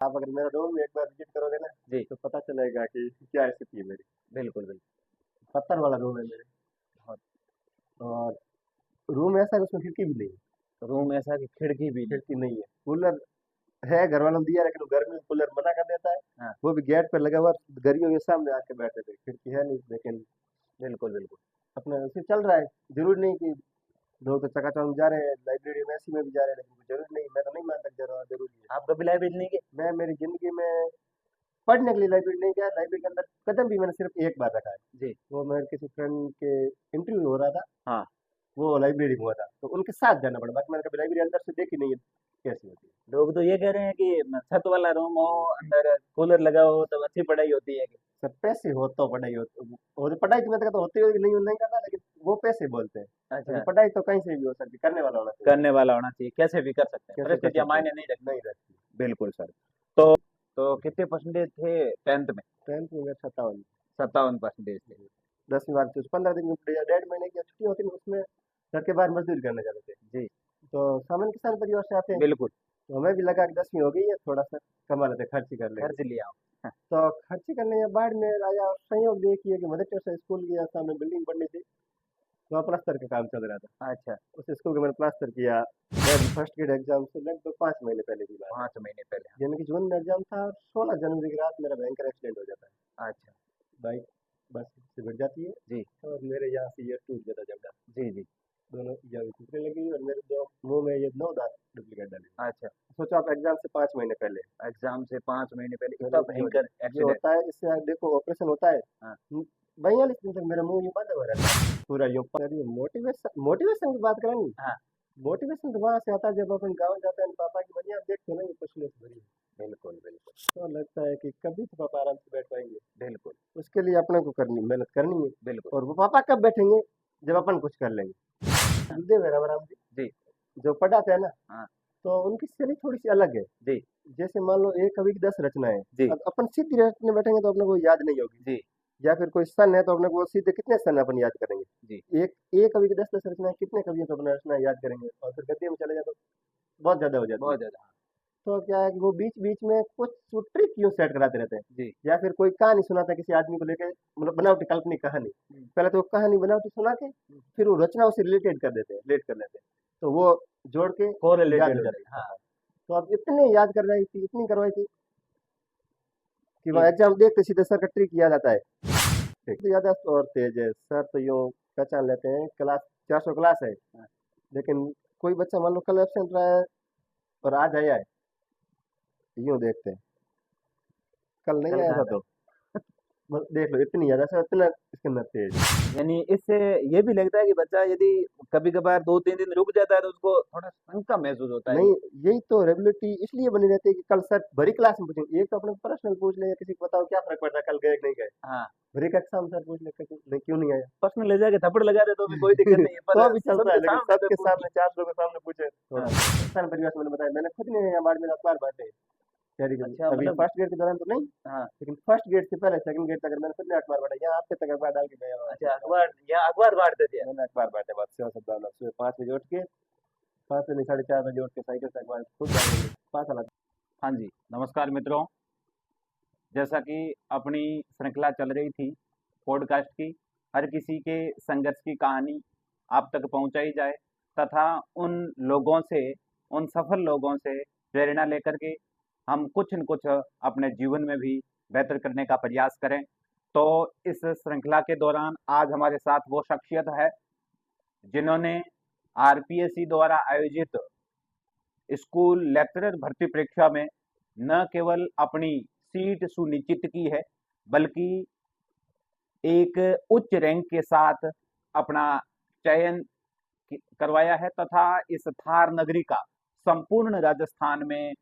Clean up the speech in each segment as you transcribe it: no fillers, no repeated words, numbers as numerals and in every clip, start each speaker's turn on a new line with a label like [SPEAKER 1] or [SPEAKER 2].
[SPEAKER 1] आप अगर मेरा रूम एक बार विजिट करोगे ना,
[SPEAKER 2] जी।
[SPEAKER 1] तो पता चलेगा कि क्या स्थिति है मेरी।
[SPEAKER 2] बिल्कुल बिल्कुल।
[SPEAKER 1] पत्थर वाला रूम है मेरे।
[SPEAKER 2] बहुत।
[SPEAKER 1] और रूम ऐसा है उसमें खिड़की भी नहीं है।
[SPEAKER 2] रूम ऐसा कि खिड़की भी नहीं।
[SPEAKER 1] खिड़की नहीं है। कूलर है, घर वालों ने दिया, लेकिन वो गर्मी में कूलर मना कर देता है।
[SPEAKER 2] हाँ।
[SPEAKER 1] वो भी गेट पे लगा हुआ, गर्मियों के सामने आके बैठे थे, खिड़की है नहीं, लेकिन
[SPEAKER 2] बिल्कुल बिल्कुल।
[SPEAKER 1] अपना उसे चल रहा है। जरूरी नहीं कि लोग तो चकाचौंध जा रहे हैं, लाइब्रेरी में ऐसी में भी जा रहे हैं, लेकिन कोई जरूरी नहीं, मैं तो नहीं मानता कि जरूरी है।
[SPEAKER 2] आप कभी लाइब्रेरी नहीं गए?
[SPEAKER 1] मैं मेरी जिंदगी में पढ़ने के लिए लाइब्रेरी नहीं गया, लाइब्रेरी के अंदर कदम भी मैंने सिर्फ एक बार रखा है।
[SPEAKER 2] जी।
[SPEAKER 1] वो मेरे किसी फ्रेंड के इंटरव्यू हो रहा था,
[SPEAKER 2] हाँ।
[SPEAKER 1] वो लाइब्रेरी में हुआ था, तो उनके साथ जाना पड़ा, बाकी मैंने कभी लाइब्रेरी अंदर से देखी नहीं है कैसी होती है।
[SPEAKER 2] लोग तो ये कह रहे हैं कि छत वाला रूम हो, अंदर कूलर लगा हो तो अच्छी पढ़ाई होती है।
[SPEAKER 1] सर पैसे हो तो पढ़ाई हो, और पढ़ाई तो मैं तो कहता हूँ होती होगी, नहीं नहीं करना, लेकिन वो पैसे बोलते हैं। क्योंकि
[SPEAKER 2] अच्छा।
[SPEAKER 1] पढ़ाई तो कहीं से भी हो सकती है, करने वाला होना चाहिए।
[SPEAKER 2] करने वाला होना चाहिए, कैसे भी कर सकते हैं,
[SPEAKER 1] कैसे कर
[SPEAKER 2] परिस्थितियां
[SPEAKER 1] सकते हैं।
[SPEAKER 2] मायने नहीं रखती।
[SPEAKER 1] नहीं रखती।
[SPEAKER 2] बिल्कुल सर। तो तो कितने परसेंटेज थे 10th में?
[SPEAKER 1] 10th में मेरे 57।
[SPEAKER 2] 57% थे।
[SPEAKER 1] 10वीं बार 15 दिन की या 1.5 महीने की छुट्टी होती है, उसमें घर के बाहर मजदूरी करने जाते थे।
[SPEAKER 2] जी।
[SPEAKER 1] तो सामान्य किसान परिवार से आते हैं,
[SPEAKER 2] बिल्कुल।
[SPEAKER 1] तो हमें भी लगा कि 10वीं हो गई है, थोड़ा सा कमा लेते, खर्च ही कर लेंगे।
[SPEAKER 2] खर्च लिया हो।
[SPEAKER 1] तो खर्च करने के बाद में आया, और संयोग देखिए कि मदर टेरेसा स्कूल की सामने बिल्डिंग बननी थी, वहाँ प्लास्टर का काम चल रहा था।
[SPEAKER 2] अच्छा।
[SPEAKER 1] उस स्कूल का मैंने प्लास्टर किया। मैं फर्स्ट ग्रेड एग्जाम से लगभग 5 महीने पहले की बात है।
[SPEAKER 2] 5 महीने पहले।
[SPEAKER 1] यानी कि जून में एग्जाम था, और 16 जनवरी की रात मेरा भयंकर एक्सीडेंट हो जाता है।
[SPEAKER 2] अच्छा।
[SPEAKER 1] बाइक बस से भिड़ जाती है,
[SPEAKER 2] जी।
[SPEAKER 1] और मेरे यहाँ से ये टूट जाता जबड़ा।
[SPEAKER 2] जी जी।
[SPEAKER 1] दोनों जगह टूटने लगी, और मेरे दो मुंह में ये 9 दांत डुप्लीकेट डाले।
[SPEAKER 2] अच्छा।
[SPEAKER 1] सोचो आप, एग्जाम से 5 महीने पहले।
[SPEAKER 2] एग्जाम से 5 महीने पहले इतना
[SPEAKER 1] यानी कि
[SPEAKER 2] भयंकर
[SPEAKER 1] जो
[SPEAKER 2] एक्सीडेंट।
[SPEAKER 1] होता है, इससे आप देखो ऑपरेशन होता है।
[SPEAKER 2] हाँ।
[SPEAKER 1] 42 दिन तक मेरा मुंह यूं बंद हुआ रहता है, पूरा यूं पर। ये मोटिवेशन मोटिवेशन की बात करें।
[SPEAKER 2] हाँ।
[SPEAKER 1] मोटिवेशन तो वहां से आता है जब अपन गाँव जाते हैं, पापा की बढ़िया देखते हैं ना, ये पसीने से भरी है,
[SPEAKER 2] बिल्कुल बिल्कुल।
[SPEAKER 1] तो लगता है कि कभी तो पापा आराम से बैठ पाएंगे।
[SPEAKER 2] बिल्कुल
[SPEAKER 1] उसके लिए अपने को करनी, मेहनत करनी है।
[SPEAKER 2] बिल्कुल।
[SPEAKER 1] और वो पापा कब बैठेंगे, जब अपन कुछ कर लेंगे। गुरुदेव है राम जी,
[SPEAKER 2] जी।
[SPEAKER 1] जो पढ़ाते हैं ना,
[SPEAKER 2] हाँ।
[SPEAKER 1] तो उनकी शैली थोड़ी सी अलग है।
[SPEAKER 2] जी
[SPEAKER 1] जैसे मान लो एक कवि की 10 रचनाएं,
[SPEAKER 2] जी।
[SPEAKER 1] अब अपन सीधी रचना बैठेंगे तो अपने को याद नहीं होगी।
[SPEAKER 2] जी
[SPEAKER 1] या फिर कोई सन है, तो अपने को सीधे कितने सन अपन याद
[SPEAKER 2] जी।
[SPEAKER 1] करेंगे। एक एक कवि की 10-10 रचनाएं, कितने कवियों तो अपना रचना याद करेंगे, और फिर गद्य में चले जाए तो बहुत ज्यादा हो जाती है।
[SPEAKER 2] बहुत ज्यादा।
[SPEAKER 1] तो क्या है कि वो बीच बीच में कुछ ट्रिक क्यों सेट कराते रहते हैं।
[SPEAKER 2] जी।
[SPEAKER 1] या फिर कोई कहानी सुनाता है किसी आदमी को लेके, मतलब बनावटी काल्पनिक कहानी। पहले तो वो कहानी बनावटी सुना के, फिर वो रचना उसे रिलेटेड कर देते हैं, रिलेट कर लेते हैं, तो वो जोड़ के याद
[SPEAKER 2] कोरिलेटेड
[SPEAKER 1] हो
[SPEAKER 2] हो
[SPEAKER 1] जाती
[SPEAKER 2] जाएगी,
[SPEAKER 1] है।
[SPEAKER 2] हाँ।
[SPEAKER 1] हाँ। तो अब इतने याद करवाई थी, इतनी करवाई थी, कि
[SPEAKER 2] कि
[SPEAKER 1] वहाँ एग्जाम देखते सीधे सर का ट्रिक याद आता है। ठीक तो याद और तेज है सर, तो यूँ पहचान लेते हैं क्लास, 400 क्लास है, लेकिन कोई बच्चा मान लो कल एब्सेंट रहा है और आज आया है, यूँ देखते हैं कल नहीं
[SPEAKER 2] कल
[SPEAKER 1] आया
[SPEAKER 2] कहाँ
[SPEAKER 1] था,
[SPEAKER 2] था?
[SPEAKER 1] तो बस देख लो इतनी ज्यादा से इतना इसके अंदर तेज।
[SPEAKER 2] यानी इससे ये भी लगता है कि बच्चा यदि कभी कभार 2-3 दिन रुक जाता है तो उसको थोड़ा शंका महसूस होता है
[SPEAKER 1] नहीं,
[SPEAKER 2] कि।
[SPEAKER 1] यही तो रेबिलिटी इसलिए बनी रहती है कि कल सर भरी क्लास में पूछेंगे, एक तो अपने पर्सनल पूछ ले, या किसी को बताओ क्या फर्क पड़ता है कल गए कि नहीं गए।
[SPEAKER 2] हाँ।
[SPEAKER 1] भरी कक्षा में सर पूछ ले नहीं क्यों नहीं आया।
[SPEAKER 2] पर्सनल ले जाके थप्पड़ लगा दे तो भी कोई दिक्कत नहीं है, पर
[SPEAKER 1] तो भी चलता है,
[SPEAKER 2] सबके
[SPEAKER 1] लेकिन
[SPEAKER 2] सामने तो
[SPEAKER 1] सबके
[SPEAKER 2] पूछ।
[SPEAKER 1] सामने 400 के सामने पूछे थोड़ा।
[SPEAKER 2] हाँ।
[SPEAKER 1] किसान परिवार से मैंने बताया, मैंने खुद ने यहाँ बाड़ में अखबार बांटे शहरी के,
[SPEAKER 2] अच्छा
[SPEAKER 1] अभी
[SPEAKER 2] मतलब।
[SPEAKER 1] फर्स्ट ग्रेड के दौरान तो नहीं,
[SPEAKER 2] हाँ।
[SPEAKER 1] लेकिन फर्स्ट ग्रेड से पहले सेकंड ग्रेड तक मैंने खुद ने अखबार बांटा, यहाँ आपके तक अखबार डाल के गया हुआ
[SPEAKER 2] अच्छा अखबार, या अखबार बांट देते हैं।
[SPEAKER 1] मैंने अखबार बांटे। बात सेवा सद्भावना, सुबह 5 बजे उठ के, 5 से नहीं 4:30 बजे उठ के साइकिल से अखबार खुद डालेंगे, पास अलग।
[SPEAKER 2] हाँ जी, नमस्कार मित्रों। जैसा कि अपनी श्रृंखला चल रही थी पॉडकास्ट की, हर किसी के संघर्ष की कहानी आप तक पहुंचाई जाए, तथा उन लोगों से, उन सफल लोगों से प्रेरणा लेकर के हम कुछ न कुछ अपने जीवन में भी बेहतर करने का प्रयास करें। तो इस श्रृंखला के दौरान आज हमारे साथ वो शख्सियत है जिन्होंने आरपीएससी द्वारा आयोजित स्कूल लेक्चरर भर्ती परीक्षा में न केवल अपनी सीट सुनिश्चित की है, बल्कि एक उच्च रैंक के साथ अपना चयन करवाया है, तथा इस थार नगरी का संपूर्ण राजस्थान में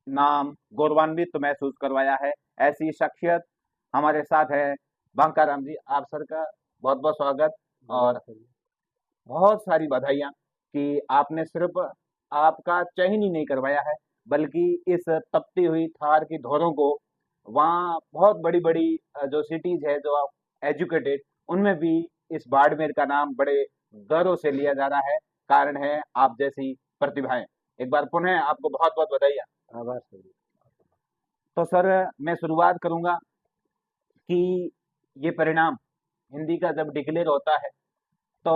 [SPEAKER 2] नाम गौरवान्वित महसूस करवाया है। ऐसी शख्सियत हमारे साथ है बांकाराम जी। आप सर का बहुत बहुत स्वागत, और बहुत सारी बधाइयाँ कि आपने सिर्फ आपका चयन ही नहीं करवाया है, बल्कि इस तपती हुई थार की धौरों को वहाँ बहुत बड़ी बड़ी जो सिटीज है, जो एजुकेटेड, उनमें भी इस बाड़मेर का नाम बड़े गर्व से लिया जा रहा है। कारण है आप जैसी प्रतिभाएं। एक बार पुनः आपको बहुत बहुत बधाइयाँ।
[SPEAKER 1] आभार सर।
[SPEAKER 2] तो सर मैं शुरुआत करूंगा कि ये परिणाम हिंदी का जब डिक्लेयर होता है तो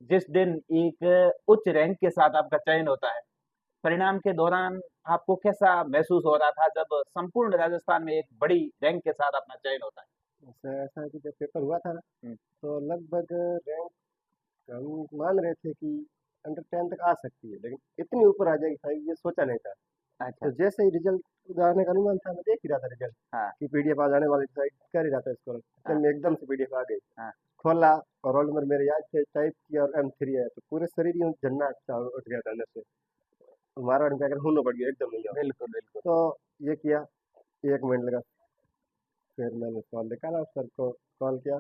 [SPEAKER 2] जिस दिन एक उच्च रैंक के साथ आपका चयन होता है, परिणाम के दौरान आपको कैसा महसूस हो रहा था जब संपूर्ण राजस्थान में एक बड़ी रैंक के साथ अपना चयन होता है?
[SPEAKER 1] ऐसा ऐसा है कि जब पेपर हुआ था ना,
[SPEAKER 2] हम्म,
[SPEAKER 1] तो लगभग रैंक हम मान रहे थे कि अंडर 10 तक आ सकती है, लेकिन इतनी ऊपर आ जाएगी भाई ये सोचा नहीं था।
[SPEAKER 2] अच्छा।
[SPEAKER 1] तो जैसे ही रिजल्ट आने का अनुमान था, मैं देख ही रहा था रिजल्ट
[SPEAKER 2] हाँ।
[SPEAKER 1] कि पीडीएफ आ जाने वाली, डिसाइड कर ही रहा था इसको,
[SPEAKER 2] हाँ।
[SPEAKER 1] इतने में एकदम से पीडीएफ आ गई।
[SPEAKER 2] हाँ।
[SPEAKER 1] खोला और रोल नंबर मेरे याद थे, टाइप किया और M3 है, तो पूरे शरीर यूं झन्ना सा उठ गया था अंदर से। तो मारवाड़ में क्या होना पड़ गया एकदम नहीं हुआ।
[SPEAKER 2] बिल्कुल बिल्कुल।
[SPEAKER 1] तो ये किया, 1 मिनट लगा, फिर मैंने कॉल निकाला, सर को कॉल किया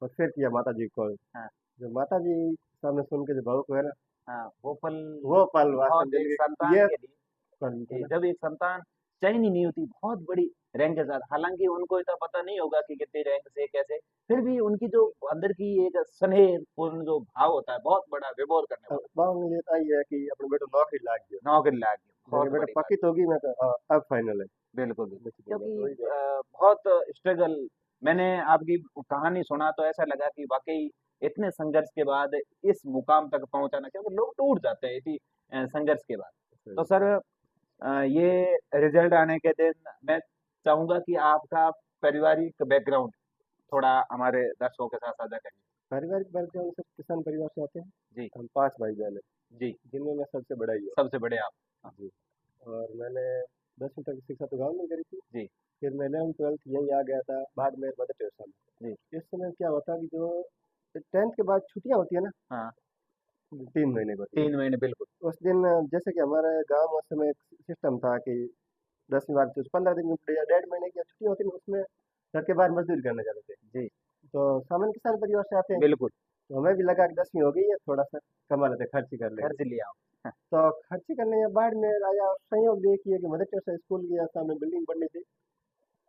[SPEAKER 1] और फिर किया माता जी को कॉल।
[SPEAKER 2] हाँ।
[SPEAKER 1] जो माता जी सामने सुन के जो भावुक हुए ना,
[SPEAKER 2] हाँ, वो पल
[SPEAKER 1] वो पल वास्तव
[SPEAKER 2] बहुत
[SPEAKER 1] में
[SPEAKER 2] एक
[SPEAKER 1] जिंदगी
[SPEAKER 2] संतान
[SPEAKER 1] ये
[SPEAKER 2] के लिए,
[SPEAKER 1] पल था
[SPEAKER 2] जी,
[SPEAKER 1] ना।
[SPEAKER 2] जब एक संतान चयन ही नहीं होती बहुत बड़ी रैंक के साथ, हालांकि उनको इतना पता नहीं होगा कि कितनी रैंक से कैसे, फिर भी उनकी जो अंदर की एक स्नेह पूर्ण जो भाव होता है बहुत बड़ा विभोर करने
[SPEAKER 1] अब
[SPEAKER 2] वाला।
[SPEAKER 1] गाँव में ये है कि अपने बेटे नौकरी लाग गया,
[SPEAKER 2] नौकरी लाग गई,
[SPEAKER 1] लेकिन
[SPEAKER 2] बहुत
[SPEAKER 1] बेटा
[SPEAKER 2] बड़ी बात।
[SPEAKER 1] पक्की तो होगी, मैं तो अब फाइनल है।
[SPEAKER 2] बिल्कुल बिल्कुल,
[SPEAKER 1] देखिए मैं तो
[SPEAKER 2] क्योंकि
[SPEAKER 1] वही है।
[SPEAKER 2] बहुत स्ट्रगल, मैंने आपकी कहानी सुना तो ऐसा लगा कि वाकई इतने संघर्ष के बाद इस मुकाम तक पहुंचाना, क्योंकि लोग टूट जाते हैं इसी संघर्ष के बाद। तो सर ये रिजल्ट आने के दिन मैं चाहूंगा कि आपका पारिवारिक बैकग्राउंड थोड़ा हमारे दर्शकों के साथ साझा करिए।
[SPEAKER 1] पारिवारिक बैकग्राउंड से किसान परिवार से आते हैं।
[SPEAKER 2] जी।
[SPEAKER 1] हम 5 भाई बहन हैं,
[SPEAKER 2] जी।
[SPEAKER 1] जिनमें मैं सबसे बड़ा ही हूँ।
[SPEAKER 2] सबसे बड़े आप। हाँ,
[SPEAKER 1] जी। और मैंने 10वीं तक की शिक्षा तो गाँव में करी थी।
[SPEAKER 2] जी।
[SPEAKER 1] फिर मैं 11th-12th यहीं आ गया था, बाद में मदर टेरेसा में।
[SPEAKER 2] जी।
[SPEAKER 1] इस समय क्या होता है कि जो 10th के बाद छुट्टियाँ होती है ना,
[SPEAKER 2] हाँ।
[SPEAKER 1] 3 महीने की होती है।
[SPEAKER 2] 3 महीने बिल्कुल।
[SPEAKER 1] उस दिन जैसे कि हमारे गाँव में उस समय एक सिस्टम था कि 10वीं बाद 15 दिन की या 1.5 महीने की छुट्टी होती है, उसमें घर के बाहर मजदूरी करने जाते थे।
[SPEAKER 2] जी।
[SPEAKER 1] तो सामान्य किसान परिवार से आते हैं,
[SPEAKER 2] बिल्कुल।
[SPEAKER 1] तो हमें भी लगा कि 10वीं हो गई है, थोड़ा-सा कमा लेते हैं, खर्च ही कर लेंगे।
[SPEAKER 2] खर्च लिया आप। हाँ,
[SPEAKER 1] तो खर्च करने के बाद में आया और संयोग देखिए कि मदर टेरेसा स्कूल के सामने बिल्डिंग बननी थी,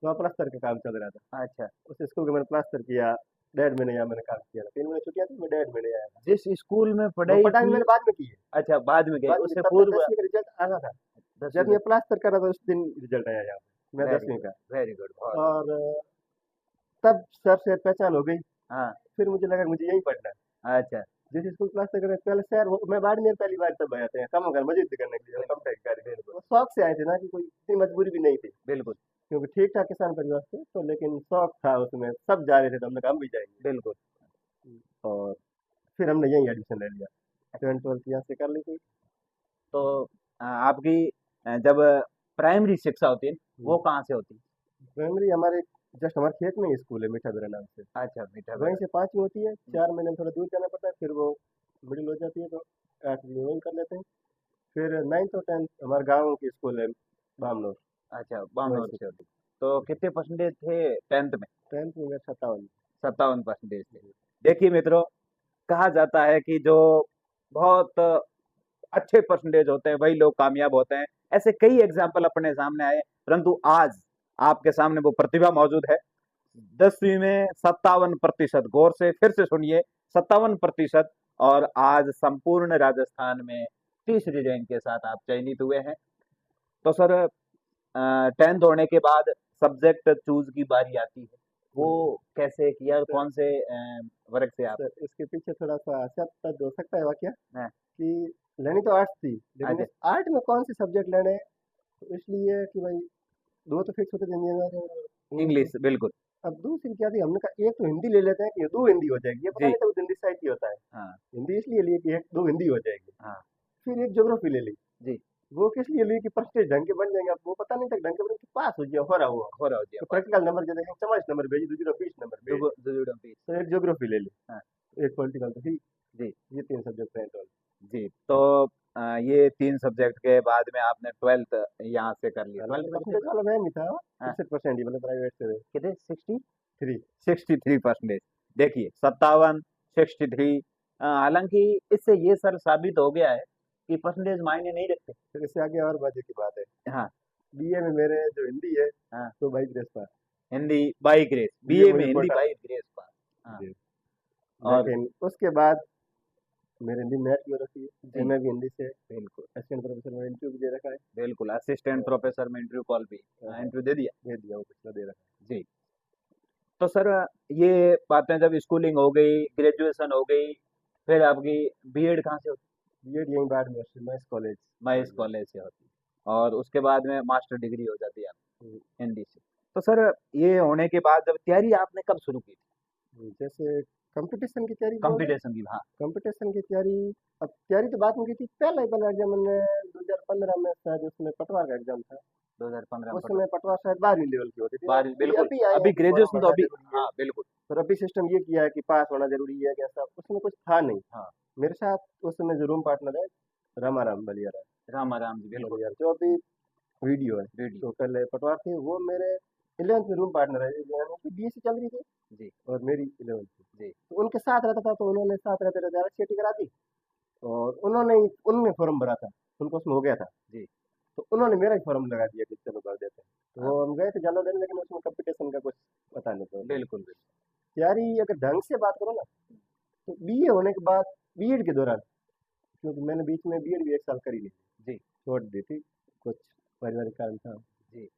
[SPEAKER 1] वहाँ प्लास्टर का काम चल रहा था।
[SPEAKER 2] अच्छा।
[SPEAKER 1] उस स्कूल का मैंने प्लास्टर किया, 1.5 महीने यहाँ मैंने काम किया था। 3 महीने छुट्टियाँ थी, मैं 1.5 महीने आया था।
[SPEAKER 2] जिस स्कूल में
[SPEAKER 1] वो
[SPEAKER 2] पढ़ाई
[SPEAKER 1] पढ़ाई
[SPEAKER 2] की।
[SPEAKER 1] मैंने बाद में की है,
[SPEAKER 2] अच्छा, बाद में गए
[SPEAKER 1] बाद में
[SPEAKER 2] उससे
[SPEAKER 1] तब तक
[SPEAKER 2] पूर्व।
[SPEAKER 1] 10वीं का रिजल्ट आना था।
[SPEAKER 2] 10वीं
[SPEAKER 1] जब
[SPEAKER 2] में।
[SPEAKER 1] मैं प्लास्टर कर रहा था उस दिन रिजल्ट आया यहाँ पे, मैं
[SPEAKER 2] वेरी
[SPEAKER 1] 10वीं
[SPEAKER 2] गुड।
[SPEAKER 1] का।
[SPEAKER 2] वेरी गुड, बहुत।
[SPEAKER 1] और तब सर से पहचान हो गई,
[SPEAKER 2] हाँ।
[SPEAKER 1] फिर मुझे लगा मुझे यहीं पढ़ना है।
[SPEAKER 2] अच्छा।
[SPEAKER 1] जिस स्कूल प्लास्टर कर रहे पहले शहर मैं बाड़मेर पहली बार तब आया था, कम कर मजदूरी करने के लिए, कम टैक्स कार्य।
[SPEAKER 2] बिल्कुल
[SPEAKER 1] वो शौक से आए थे ना, कि कोई इतनी मजबूरी भी नहीं थी,
[SPEAKER 2] बिल्कुल।
[SPEAKER 1] क्योंकि ठीक ठाक किसान परिवार से, तो लेकिन शौक था उसमें, सब जा रहे थे तो हमने कहा हम भी जाएंगे।
[SPEAKER 2] बिल्कुल।
[SPEAKER 1] और फिर हमने यहीं एडमिशन ले लिया, 10th-12th यहाँ से कर ली थी।
[SPEAKER 2] तो आपकी जब प्राइमरी शिक्षा होती है वो कहाँ से होती है?
[SPEAKER 1] प्राइमरी हमारे जस्ट हमारे खेत में ही स्कूल है, मीठा बेरा नाम से।
[SPEAKER 2] अच्छा, मीठा
[SPEAKER 1] वहीं
[SPEAKER 2] बेरा।
[SPEAKER 1] से 5वीं होती है, 4 महीने में थोड़ा दूर जाना पड़ता है, फिर वो मिडिल हो जाती है, तो 8वीं वहीं कर लेते हैं। फिर 9th और 10th हमारे गाँव की स्कूल है, बामनोर,
[SPEAKER 2] अच्छा,
[SPEAKER 1] वहीं
[SPEAKER 2] बामनोर
[SPEAKER 1] से।
[SPEAKER 2] से होती। तो कितने परसेंटेज थे 10th में?
[SPEAKER 1] 10th में मेरे 57।
[SPEAKER 2] 57% थे। देखिए मित्रों, कहा जाता है कि जो बहुत अच्छे परसेंटेज होते हैं वही लोग कामयाब होते हैं। ऐसे कई एग्जाम्पल अपने सामने आए, परंतु आज आपके सामने वो प्रतिभा मौजूद है। 10वीं में 57%, गौर से फिर से सुनिए, 57%। और आज संपूर्ण राजस्थान में तीसरी रैंक के साथ आप चयनित हुए हैं। तो सर 10th होने के बाद सब्जेक्ट चूज की बारी आती है, वो कैसे किया,
[SPEAKER 1] सर
[SPEAKER 2] कौन से वर्ग से आप?
[SPEAKER 1] सर इसके पीछे थोड़ा-सा सत्य हो सकता है वाकया,
[SPEAKER 2] हाँ।
[SPEAKER 1] कि लेनी तो आर्ट्स थी, लेकिन
[SPEAKER 2] अच्छा।
[SPEAKER 1] उस आर्ट में कौन से सब्जेक्ट लेने, तो इसलिए कि भाई 2 तो फिक्स होते थे, इंजीनियर और इंग्लिश।
[SPEAKER 2] इंग्लिश बिल्कुल।
[SPEAKER 1] अब दूसरी क्या थी, हमने कहा एक तो हिंदी ले लेते हैं कि 2 हिंदी हो जाएगी, ये पता
[SPEAKER 2] जी।
[SPEAKER 1] नहीं था वो हिंदी साइड की होता है।
[SPEAKER 2] हाँ।
[SPEAKER 1] हिंदी इसलिए लिए कि 1-2 हिंदी हो जाएगी।
[SPEAKER 2] हाँ।
[SPEAKER 1] फिर एक ज्योग्राफी ले ली,
[SPEAKER 2] जी।
[SPEAKER 1] वो किस लिए ली कि परसेंटेज ढंग के बन जाएंगे, अब वो पता नहीं था ढंग के बन के पास हो गया, हो रहा हुआ।
[SPEAKER 2] हो रहा हो
[SPEAKER 1] तो
[SPEAKER 2] गया।
[SPEAKER 1] प्रैक्टिकल नंबर जो देखें 44 नंबर भेजी, दूसरा 20 नंबर भेज, तो एक ज्योग्राफी ले ली,
[SPEAKER 2] हाँ।
[SPEAKER 1] एक पॉलिटिकल तो थी।
[SPEAKER 2] जी।
[SPEAKER 1] ये 3 सब्जेक्ट हैं टोटल।
[SPEAKER 2] जी। तो ये 3 सब्जेक्ट के बाद में आपने 12th यहाँ से कर लिया। 12th
[SPEAKER 1] परसेंटेज
[SPEAKER 2] परसेंटेज
[SPEAKER 1] वाला मैं नहीं था,
[SPEAKER 2] हाँ,
[SPEAKER 1] 63% ही, मतलब प्राइवेट से
[SPEAKER 2] कितने? 60?
[SPEAKER 1] 3।
[SPEAKER 2] 63%। देखिए 57, 63। हालांकि इससे ये सर साबित हो गया है कि परसेंटेज मायने नहीं रखते।
[SPEAKER 1] फिर इससे आगे और मजे की बात है,
[SPEAKER 2] हाँ।
[SPEAKER 1] बीए में मेरे जो हिंदी है,
[SPEAKER 2] हाँ।
[SPEAKER 1] तो भाई grace pass,
[SPEAKER 2] Hindi by grace,
[SPEAKER 1] ये
[SPEAKER 2] बीए में
[SPEAKER 1] मुझे
[SPEAKER 2] हिंदी
[SPEAKER 1] कोटा
[SPEAKER 2] बाई
[SPEAKER 1] था
[SPEAKER 2] ग्रेस पास। हाँ।
[SPEAKER 1] जी।
[SPEAKER 2] और
[SPEAKER 1] लेकिन उसके बाद मेरे हिंदी नेट की हो रखी है,
[SPEAKER 2] जी
[SPEAKER 1] एमए भी हिंदी से,
[SPEAKER 2] बिल्कुल
[SPEAKER 1] असिस्टेंट प्रोफेसर में इंटरव्यू भी दे रखा है।
[SPEAKER 2] बिल्कुल असिस्टेंट प्रोफेसर में इंटरव्यू कॉल भी
[SPEAKER 1] हाँ,
[SPEAKER 2] इंटरव्यू दे दिया।
[SPEAKER 1] दे दिया, वो पिछला दे रखा
[SPEAKER 2] जी तो सर ये बातें जब स्कूलिंग हो गई ग्रेजुएशन हो गई फिर आपकी बीएड कहाँ से होती?
[SPEAKER 1] है। बीएड यहीं बाढ़ में मैथ्स कॉलेज।
[SPEAKER 2] महेश कॉलेज से होती और उसके बाद में मास्टर डिग्री हो जाती है आपकी
[SPEAKER 1] हम्म,
[SPEAKER 2] हिंदी से। तो सर ये होने के बाद जब तैयारी आपने कब शुरू की थी
[SPEAKER 1] जैसे कंपटीशन की तैयारी बोल रहे,
[SPEAKER 2] कंपटीशन की? हाँ
[SPEAKER 1] कंपटीशन की तैयारी, अब तैयारी तो बाद में की थी, पहला एग्जाम मैंने 2015 में शायद, उसमें पटवार का एग्जाम था।
[SPEAKER 2] 2015 में
[SPEAKER 1] उस
[SPEAKER 2] पटवा
[SPEAKER 1] समय पटवार शायद 12वीं लेवल की होती थी ना,
[SPEAKER 2] बारहवीं बिल्कुल
[SPEAKER 1] अभी आए
[SPEAKER 2] अभी
[SPEAKER 1] हैं कि फॉर्म
[SPEAKER 2] ग्रेजुएशन तो
[SPEAKER 1] भरना
[SPEAKER 2] अभी
[SPEAKER 1] जरूरी है।
[SPEAKER 2] हाँ बिल्कुल
[SPEAKER 1] पर अभी सिस्टम ये किया है कि पास होना जरूरी है, कि ऐसा उसमें कुछ था नहीं।
[SPEAKER 2] हाँ
[SPEAKER 1] मेरे साथ उस समय जो रूम पार्टनर है, रामाराम बलियारा,
[SPEAKER 2] राम जी बिल्कुल
[SPEAKER 1] बलियारा जो अभी वीडियो है,
[SPEAKER 2] वीडियो
[SPEAKER 1] तो पहले पटवार थे, वो मेरे 11th में रूम पार्टनर है, यानी कि बीएससी चल रही थी
[SPEAKER 2] जी
[SPEAKER 1] और मेरी 11th थी।
[SPEAKER 2] जी
[SPEAKER 1] तो उनके साथ रहता था, तो उन्होंने साथ रहते रहते आरक्षी करा दी, और उन्होंने उनने फॉर्म भरा था, उनको उसमें हो गया था,
[SPEAKER 2] जी
[SPEAKER 1] तो उन्होंने मेरा ही फॉर्म लगा दिया कि चलो कर देते हैं। तो
[SPEAKER 2] हाँ
[SPEAKER 1] वो हम गए थे जाना देने, लेकिन उसमें कंपटीशन का कुछ पता नहीं था।
[SPEAKER 2] बिल्कुल बिल्कुल
[SPEAKER 1] तैयारी अगर ढंग से बात करो ना, तो बीए होने के बाद, बीएड के दौरान, क्योंकि मैंने बीच में बीएड भी 1 साल करी ली,
[SPEAKER 2] जी
[SPEAKER 1] छोड़ दी थी, कुछ पारिवारिक कारण था।
[SPEAKER 2] जी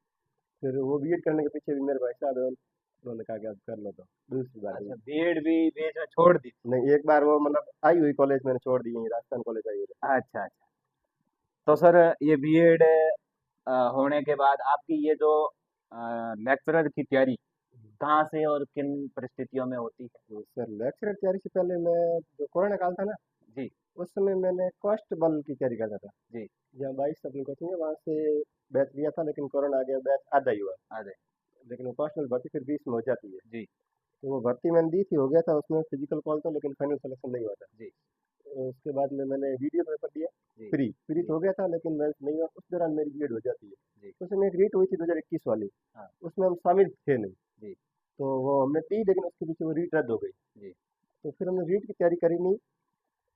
[SPEAKER 1] फिर वो बीएड करने के पीछे भी मेरे भाई साहब हैं, उन्होंने कहा कि अब कर लो, तो दूसरी बार
[SPEAKER 2] अच्छा
[SPEAKER 1] भी।
[SPEAKER 2] बीएड भी बीच में छोड़ दी?
[SPEAKER 1] नहीं, एक बार वो मतलब आई हुई कॉलेज मैंने छोड़ दी, यहीं राजस्थान कॉलेज आई हुई।
[SPEAKER 2] अच्छा अच्छा तो सर ये बीएड होने के बाद आपकी ये जो लेक्चरर की तैयारी कहाँ से और किन परिस्थितियों में होती है?
[SPEAKER 1] तो सर लेक्चरर तैयारी से पहले मैं, जो कोरोना काल था ना,
[SPEAKER 2] जी
[SPEAKER 1] उस समय मैंने कांस्टेबल की तैयारी करता था।
[SPEAKER 2] जी
[SPEAKER 1] जहाँ 22 अपनी कोचिंग है, वहाँ से बैच लिया था, लेकिन कोरोना आ गया, बैच आधा ही हुआ।
[SPEAKER 2] आ जाए
[SPEAKER 1] लेकिन वो कांस्टेबल भर्ती फिर 20 में हो जाती है।
[SPEAKER 2] जी
[SPEAKER 1] तो वो भर्ती मैंने दी थी, हो गया था उसमें फिजिकल कॉल था, लेकिन फाइनल सिलेक्शन नहीं हुआ था।
[SPEAKER 2] जी
[SPEAKER 1] तो उसके बाद में मैंने वीडियो पेपर दिया,
[SPEAKER 2] जी
[SPEAKER 1] फ्री फ्री
[SPEAKER 2] जी
[SPEAKER 1] तो हो गया था, लेकिन मेंस नहीं हुआ। उस दौरान मेरी बीएड हो जाती है।
[SPEAKER 2] जी
[SPEAKER 1] उस समय एक रीट हुई थी 2021 वाली,
[SPEAKER 2] हाँ
[SPEAKER 1] उसमें हम शामिल थे नहीं।
[SPEAKER 2] जी
[SPEAKER 1] तो वो हमने दी, लेकिन उसके पीछे वो रीट रद्द हो गई।
[SPEAKER 2] जी
[SPEAKER 1] तो फिर हमने रीट की तैयारी करी नहीं।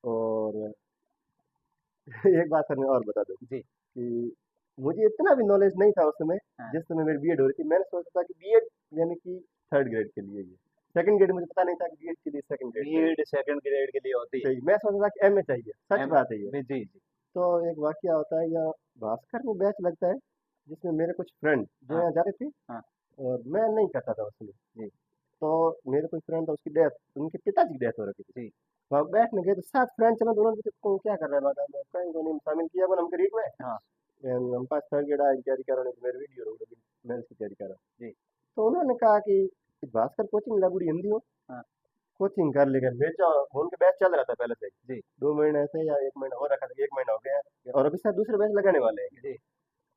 [SPEAKER 1] और एक बात सर मैं और बता दूं
[SPEAKER 2] जी
[SPEAKER 1] कि मुझे इतना भी नॉलेज नहीं था उस समय,
[SPEAKER 2] हाँ
[SPEAKER 1] जिस समय मेरी बीएड हो रही थी। मैंने सोचा था कि बीएड यानी कि 3rd ग्रेड के लिए, ये 2nd ग्रेड मुझे पता नहीं था कि बीएड के लिए 2nd ग्रेड चाहिए।
[SPEAKER 2] बीएड सेकंड ग्रेड के लिए होती है
[SPEAKER 1] सही, मैं सोचा था कि एमए चाहिए, सच
[SPEAKER 2] एम
[SPEAKER 1] बात है ये।
[SPEAKER 2] जी जी
[SPEAKER 1] तो एक वाकया होता है, यहाँ भास्कर में बैच लगता है, जिसमें मेरे कुछ फ्रेंड जो
[SPEAKER 2] हाँ
[SPEAKER 1] यहाँ जाते थे,
[SPEAKER 2] हाँ
[SPEAKER 1] और मैं नहीं करता था उसमें।
[SPEAKER 2] जी
[SPEAKER 1] तो मेरे कोई फ्रेंड था, उसकी डेथ, उनके पिताजी की डेथ हो रखी थी।
[SPEAKER 2] जी
[SPEAKER 1] वहाँ बैठने गए तो 7 फ्रेंड चले, तो उन्होंने पूछा तुम क्या कर रहे हो, बात में कहीं को नहीं शामिल किया बोला, हम रीड में
[SPEAKER 2] हाँ
[SPEAKER 1] हम पास 3rd ग्रेड आए तैयारी कर रहे हैं, तो मेरे वीडियो हो गई, मैं इसकी तैयारी कर रहा हूँ।
[SPEAKER 2] जी
[SPEAKER 1] तो उन्होंने कहा कि भास्कर कोचिंग लागूड़ी हिंदी हो,
[SPEAKER 2] हाँ
[SPEAKER 1] कोचिंग कर लेकर भेज जाओ। उनके बैच चल रहा था पहले से,
[SPEAKER 2] जी
[SPEAKER 1] 2 महीने से या 1 महीना हो रखा था, 1 महीना हो गया, और अभी शायद दूसरे बैच लगाने वाले हैं,
[SPEAKER 2] जी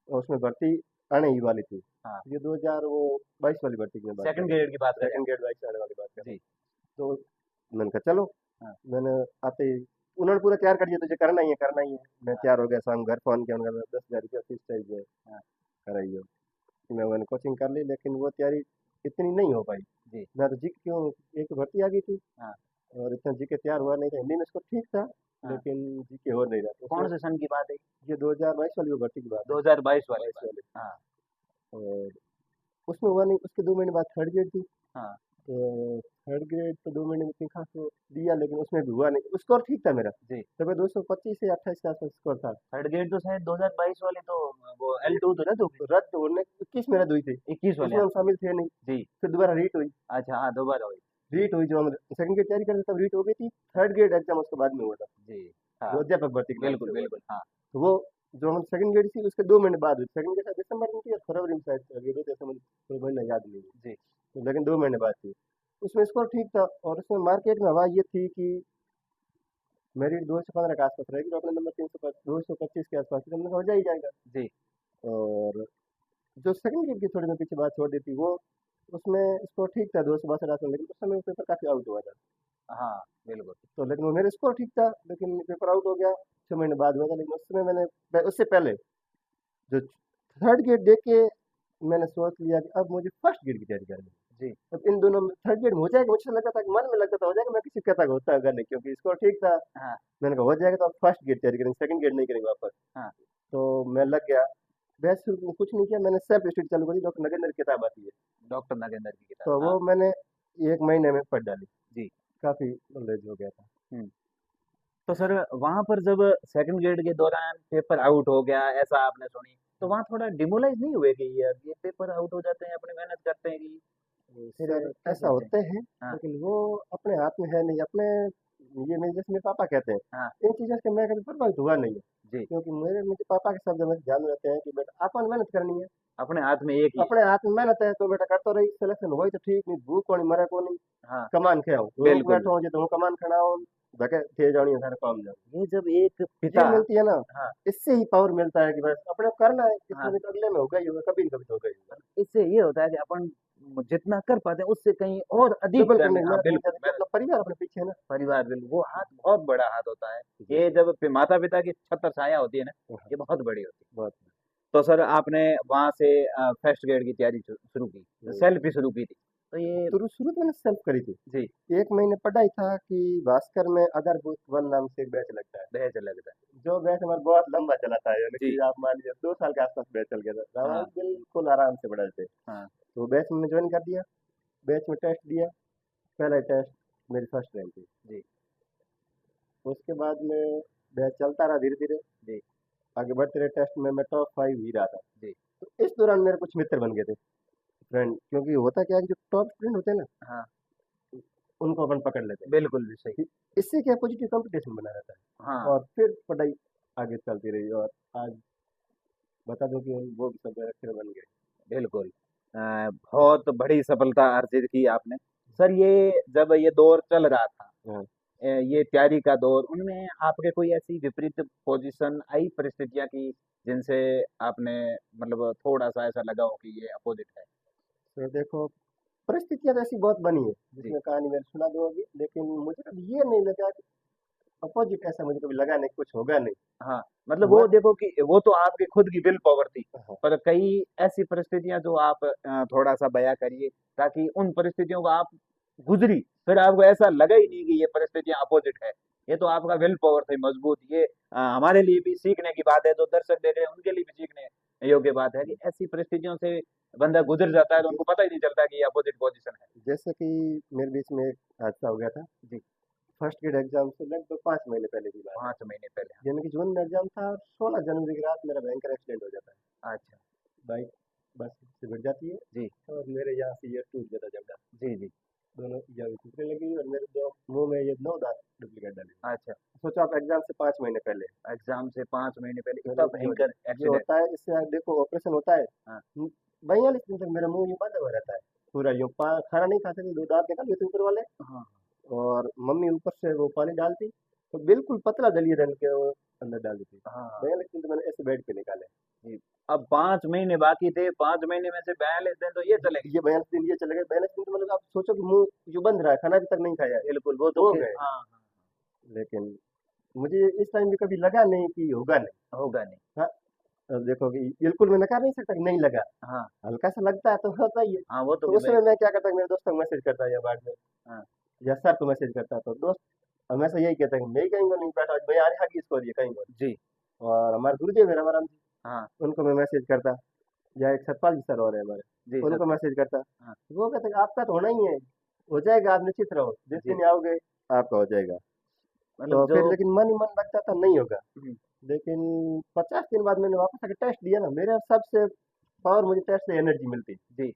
[SPEAKER 1] और उसमें भर्ती आने ही वाली थी।
[SPEAKER 2] हाँ
[SPEAKER 1] ये 2022 वाली भर्ती की मैं बात कर
[SPEAKER 2] सेकंड
[SPEAKER 1] रहा हूँ,
[SPEAKER 2] ग्रेड की बात करें
[SPEAKER 1] 2nd ग्रेड 22 आने वाली बात कर रहा
[SPEAKER 2] जी
[SPEAKER 1] हूँ। तो मैंने कहा चलो,
[SPEAKER 2] हाँ
[SPEAKER 1] मैंने आते ही उन्होंने पूरा तैयार कर दिया, तुझे करना ही है, करना ही है। मैं
[SPEAKER 2] हाँ
[SPEAKER 1] तैयार हो गया, शाम घर फोन किया, उन्होंने कहा 10,000 रुपया फीस चाहिए,
[SPEAKER 2] हाँ
[SPEAKER 1] कराइए। मैंने कोचिंग कर ली, लेकिन वो तैयारी इतनी नहीं हो पाई।
[SPEAKER 2] जी
[SPEAKER 1] मैं तो जी क्यों, एक भर्ती आ गई थी,
[SPEAKER 2] हाँ
[SPEAKER 1] और इतना जी के तैयार हुआ नहीं था। हिंदी में इसको ठीक था,
[SPEAKER 2] हाँ
[SPEAKER 1] लेकिन जी के हो नहीं रहा, तो उसमें
[SPEAKER 2] कौन से सन की बात है?
[SPEAKER 1] ये 2022 वाली वो भर्ती की बात है,
[SPEAKER 2] 2022 वाली
[SPEAKER 1] 22
[SPEAKER 2] बात
[SPEAKER 1] वाली।
[SPEAKER 2] हाँ
[SPEAKER 1] और उसमें हुआ नहीं, उसके 2 महीने बाद 3rd ग्रेड थी।
[SPEAKER 2] हाँ
[SPEAKER 1] तो 3rd ग्रेड तो 2 महीने में इतनी खास वो दिया, लेकिन उसमें भी हुआ नहीं। स्कोर ठीक था मेरा,
[SPEAKER 2] जी
[SPEAKER 1] तब 225 से 28 के आसपास स्कोर था।
[SPEAKER 2] थर्ड ग्रेड तो शायद 2022 वाली तो वो L2 तो ना तो
[SPEAKER 1] रद्द होने 21 में रद्द हुई थी,
[SPEAKER 2] 21 वाले
[SPEAKER 1] उसमें
[SPEAKER 2] हाँ
[SPEAKER 1] हम शामिल थे नहीं।
[SPEAKER 2] जी
[SPEAKER 1] फिर दोबारा रीट हुई,
[SPEAKER 2] अच्छा हाँ दोबारा हुई जी
[SPEAKER 1] जो हम 2nd ग्रेड तैयारी करते तब रीट हो गई थी। 3rd ग्रेड एग्जाम उसके बाद में हुआ था,
[SPEAKER 2] जी हाँ
[SPEAKER 1] जो अध्यापक भर्ती के नाम से
[SPEAKER 2] बिल्कुल
[SPEAKER 1] हुआ था।
[SPEAKER 2] बिल्कुल हाँ
[SPEAKER 1] तो वो जो हम 2nd ग्रेड थी, उसके 2 महीने बाद हुई। 2nd ग्रेड शायद दिसंबर में थी या फरवरी में, शायद ग्रेड होते, ऐसा मुझे कोई महीना याद नहीं है।
[SPEAKER 2] जी
[SPEAKER 1] तो लेकिन 2 महीने बाद थी, उसमें स्कोर ठीक था, और उसमें मार्केट में हवा ये थी कि मेरिट 215 के आसपास रहेगी, तो अपने नंबर 225 के आसपास थी, तो हमने कहा हो जा ही जाएगा।
[SPEAKER 2] जी
[SPEAKER 1] और जो 2nd ग्रेड की थोड़ी मैं पीछे बात छोड़ दी थी, वो उसमें स्कोर ठीक था 262 आसपास, लेकिन उस समय वो पेपर काफ़ी आउट हुआ था।
[SPEAKER 2] हाँ बिल्कुल
[SPEAKER 1] तो लेकिन वो मेरा स्कोर ठीक था, लेकिन पेपर आउट हो गया, 6 महीने बाद हुआ था। लेकिन उस समय मैंने उससे पहले जो 3rd ग्रेड दे के मैंने सोच लिया कि अब मुझे 1st ग्रेड की तैयारी करनी है।
[SPEAKER 2] जी
[SPEAKER 1] अब इन दोनों में 3rd ग्रेड में हो जाएगा, मुझे लगता था कि मन में लगता था हो जाएगा, मैं किसी कहता होता अगर नहीं, क्योंकि स्कोर ठीक था।
[SPEAKER 2] हाँ
[SPEAKER 1] मैंने कहा हो जाएगा, तो अब 1st ग्रेड तैयारी करेंगे, 2nd ग्रेड नहीं करेंगे वापस।
[SPEAKER 2] हाँ
[SPEAKER 1] तो मैं लग गया, वैसे कुछ नहीं किया, मैंने सेल्फ स्टडी चालू करी, डॉक्टर नगेंद्र की किताब आती है,
[SPEAKER 2] डॉक्टर नागेंद्र की किताब
[SPEAKER 1] तो
[SPEAKER 2] हाँ
[SPEAKER 1] वो मैंने 1 महीने में पढ़ डाली,
[SPEAKER 2] जी
[SPEAKER 1] काफ़ी नॉलेज हो गया था।
[SPEAKER 2] हम्म तो सर वहां पर जब सेकंड ग्रेड के दौरान पेपर आउट हो गया ऐसा आपने सुनी, तो वहां थोड़ा डिमोलाइज नहीं हुए कि यार ये पेपर आउट हो जाते हैं, अपनी मेहनत करते हैं कि फिर
[SPEAKER 1] सर
[SPEAKER 2] क्या
[SPEAKER 1] ऐसा
[SPEAKER 2] सोचते हैं?
[SPEAKER 1] होते हैं,
[SPEAKER 2] हाँ
[SPEAKER 1] लेकिन वो अपने हाथ में है नहीं अपने। ये मेरे जैसे मेरे पापा कहते हैं,
[SPEAKER 2] हाँ
[SPEAKER 1] इन चीज़ों से मैं कभी प्रभावित हुआ नहीं है,
[SPEAKER 2] जी,
[SPEAKER 1] क्योंकि मुझे पापा के शब्द हमेशा ध्यान में रहते हैं कि बेटा आपन मेहनत करनी है।
[SPEAKER 2] अपने हाथ में एक ही है।
[SPEAKER 1] अपने हाथ में मेहनत है तो बेटा करते रही, सिलेक्शन हुई तो ठीक, नहीं भूख कोनी मरे कोनी,
[SPEAKER 2] हाँ
[SPEAKER 1] कमान के आओ रोक
[SPEAKER 2] बिल्कुल।
[SPEAKER 1] बैठो जो तुम कमान खड़ा हो, धके थे जानी है सारे काम जाओ।
[SPEAKER 2] ये जब एक
[SPEAKER 1] ये
[SPEAKER 2] पिता,
[SPEAKER 1] मिलती है ना,
[SPEAKER 2] हाँ
[SPEAKER 1] इससे ही पावर मिलता है कि बस अपने को करना है,
[SPEAKER 2] हाँ,
[SPEAKER 1] इसमें तो अगले में होगा ही होगा, कभी न कभी तो होगा ही होगा।
[SPEAKER 2] इससे ये होता है कि अपन जितना कर पाते हैं उससे कहीं और अधिक
[SPEAKER 1] डबल
[SPEAKER 2] करने,
[SPEAKER 1] करने की
[SPEAKER 2] हाँ
[SPEAKER 1] मेहनत नहीं
[SPEAKER 2] बिल्कुल
[SPEAKER 1] करती,
[SPEAKER 2] मेहनत।
[SPEAKER 1] अपना परिवार अपने पीछे है ना।
[SPEAKER 2] परिवार बिल्कुल, वो हाथ बहुत बड़ा हाथ होता है।
[SPEAKER 1] जी
[SPEAKER 2] ये
[SPEAKER 1] सर।
[SPEAKER 2] जब माता पिता की छत्र छाया होती है ना,
[SPEAKER 1] हाँ,
[SPEAKER 2] ये बहुत बड़ी होती है।
[SPEAKER 1] बहुत।
[SPEAKER 2] तो सर आपने वहां से फर्स्ट ग्रेड की तैयारी शुरू की,
[SPEAKER 1] हम्म।
[SPEAKER 2] सेल्फ ही शुरू की थी, तो ये
[SPEAKER 1] तो शुरू तो मैंने सेल्फ करी थी।
[SPEAKER 2] जी
[SPEAKER 1] 1 महीने पढ़ाई था कि भास्कर में आधारभूत वन नाम से एक बैच लगता है।
[SPEAKER 2] बेहद लगता है।
[SPEAKER 1] जो बैच हमारा बहुत लंबा चला था, यानी
[SPEAKER 2] जी
[SPEAKER 1] कि आप मान लीजिए 2 साल के आसपास बैच चल गया था,
[SPEAKER 2] हाँ
[SPEAKER 1] हम बिल्कुल आराम से पढ़ाए थे।
[SPEAKER 2] हाँ
[SPEAKER 1] तो बैच में ज्वाइन कर दिया, बैच में टेस्ट दिया, पहला टेस्ट मेरी फर्स्ट रैंक थी।
[SPEAKER 2] जी
[SPEAKER 1] उसके बाद में बैच चलता रहा धीरे धीरे,
[SPEAKER 2] जी
[SPEAKER 1] आगे बढ़ते रहे, टेस्ट में मैं टॉप 5 ही रहा था।
[SPEAKER 2] जी
[SPEAKER 1] तो इस दौरान मेरे कुछ मित्र बन गए थे, फ्रेंड, क्योंकि होता क्या है कि जो टॉप स्टूडेंट होते हैं ना,
[SPEAKER 2] हाँ
[SPEAKER 1] उनको अपन पकड़ लेते हैं।
[SPEAKER 2] बिल्कुल भी सही।
[SPEAKER 1] कि इससे क्या पॉजिटिव कंपटीशन बना रहता है,
[SPEAKER 2] हाँ
[SPEAKER 1] और फिर पढ़ाई आगे चलती रही, और आज बता दूं कि वो भी सब अक्षर बन गए।
[SPEAKER 2] बिल्कुल। बहुत बड़ी सफलता अर्जित की आपने। सर ये जब ये दौर चल रहा था,
[SPEAKER 1] हाँ।
[SPEAKER 2] ये तैयारी का दौर, उनमें आपके कोई ऐसी विपरीत पोजीशन आई, परिस्थितियां की, जिनसे आपने मतलब थोड़ा सा ऐसा लगा हो कि ये अपोजिट है?
[SPEAKER 1] तो देखो, परिस्थितियां तो ऐसी बहुत बनी है
[SPEAKER 2] जी
[SPEAKER 1] जिसमें कहानी मैं सुना दूं अभी, लेकिन मुझे कभी ये नहीं लगा कि अपोजिट, ऐसा मुझे कभी लगा नहीं, कुछ होगा नहीं।
[SPEAKER 2] हाँ, मतलब
[SPEAKER 1] हुआ।
[SPEAKER 2] वो देखो कि वो तो आपकी खुद की विल पावर थी,
[SPEAKER 1] हाँ।
[SPEAKER 2] पर कई ऐसी परिस्थितियां जो आप थोड़ा सा बयां करिए, ताकि उन परिस्थितियों को आप गुजरी, फिर आपको ऐसा लगा ही नहीं कि ये परिस्थितियां अपोजिट है। ये तो आपका विल पावर थी मजबूत। ये हमारे लिए भी सीखने की बात है, जो दर्शक देख रहे हैं उनके लिए भी सीखने योग्य बात है कि ऐसी परिस्थितियों से बंदा गुजर जाता है तो उनको पता ही नहीं चलता कि ये अपोजिट पोजीशन है।
[SPEAKER 1] जैसे कि मेरे बीच में एक हादसा हो गया था,
[SPEAKER 2] जी
[SPEAKER 1] फर्स्ट ग्रेड एग्जाम से लगभग 5 महीने पहले की बात है।
[SPEAKER 2] 5 महीने पहले।
[SPEAKER 1] यानी कि जून में एग्जाम था, और 16 जनवरी की रात मेरा भयंकर एक्सीडेंट हो जाता है।
[SPEAKER 2] अच्छा।
[SPEAKER 1] बाइक बस से भिड़ जाती है,
[SPEAKER 2] जी
[SPEAKER 1] और मेरे यहाँ से ये टूट जाता जबड़ा,
[SPEAKER 2] जी जी।
[SPEAKER 1] दोनों जगह टूटने लगी, और मेरे दो मुंह में ये 9 दांत डुप्लीकेट डाले।
[SPEAKER 2] अच्छा,
[SPEAKER 1] सोचो आप, एग्जाम से 5 महीने पहले।
[SPEAKER 2] एग्जाम से 5 महीने पहले
[SPEAKER 1] चलो
[SPEAKER 2] इतना
[SPEAKER 1] ये हो
[SPEAKER 2] भयंकर
[SPEAKER 1] जाए, ये
[SPEAKER 2] एक्सीडेंट।
[SPEAKER 1] होता है, इससे आप देखो ऑपरेशन होता है।
[SPEAKER 2] हाँ
[SPEAKER 1] 42 दिन तक मेरा मुंह यूं बंद हुआ रहता है, पूरा यूं खाना नहीं खाते थे, 2 दांत निकाल लेते ऊपर वाले,
[SPEAKER 2] हाँ
[SPEAKER 1] और मम्मी ऊपर से वो पानी डालती, तो बिल्कुल पतला दलिया डाल के वो अंदर डाल देती।
[SPEAKER 2] हाँ
[SPEAKER 1] 42 दिन तो मैंने ऐसे बेड पे निकाले।
[SPEAKER 2] जी। अब 5 महीने बाकी थे, 5 महीने में से 42 दिन तो ये चले गए।
[SPEAKER 1] ये 42 दिन ये चले गए, 42 दिन तो मतलब आप सोचो कि मुंह जो बंद रहा है, खाना अभी तक नहीं खाया है,
[SPEAKER 2] बिल्कुल वो तो
[SPEAKER 1] हो गए।
[SPEAKER 2] हाँ हाँ
[SPEAKER 1] लेकिन मुझे इस टाइम भी कभी लगा नहीं कि होगा नहीं।
[SPEAKER 2] होगा नहीं।
[SPEAKER 1] हाँ। अब देखो कि बिल्कुल मैं नकार नहीं सकता कि नहीं लगा,
[SPEAKER 2] हाँ
[SPEAKER 1] हल्का सा लगता है तो होता ही है।
[SPEAKER 2] हाँ वो तो
[SPEAKER 1] तो
[SPEAKER 2] कि
[SPEAKER 1] उस
[SPEAKER 2] भाई।
[SPEAKER 1] समय मैं क्या करता, मेरे दोस्तों को मैसेज करता या बाद में,
[SPEAKER 2] हाँ
[SPEAKER 1] या सर को मैसेज करता, तो दोस्त हमेशा यही कहता है कि मैं ही कहीं को नहीं बैठा, आज भैया आगे इसको दिए कहीं को।
[SPEAKER 2] जी
[SPEAKER 1] और हमारे गुरुदेव है रामाराम जी,
[SPEAKER 2] हाँ
[SPEAKER 1] उनको मैं मैसेज करता, या एक सतपाल जी सर और है हमारे,
[SPEAKER 2] जी सर।
[SPEAKER 1] उनको मैसेज करता।
[SPEAKER 2] हाँ
[SPEAKER 1] वो कहते हैं कि आपका तो होना ही है, हो जाएगा, आप निश्चित रहो, जिस
[SPEAKER 2] जी,
[SPEAKER 1] दिन आओगे आपका हो जाएगा।
[SPEAKER 2] मतलब
[SPEAKER 1] तो
[SPEAKER 2] जो
[SPEAKER 1] फिर लेकिन मन ही मन लगता था नहीं होगा।
[SPEAKER 2] हम्म,
[SPEAKER 1] लेकिन 50 दिन बाद मैंने वापस आके टेस्ट दिया ना, मेरा सबसे पावर मुझे टेस्ट से एनर्जी मिलती।
[SPEAKER 2] जी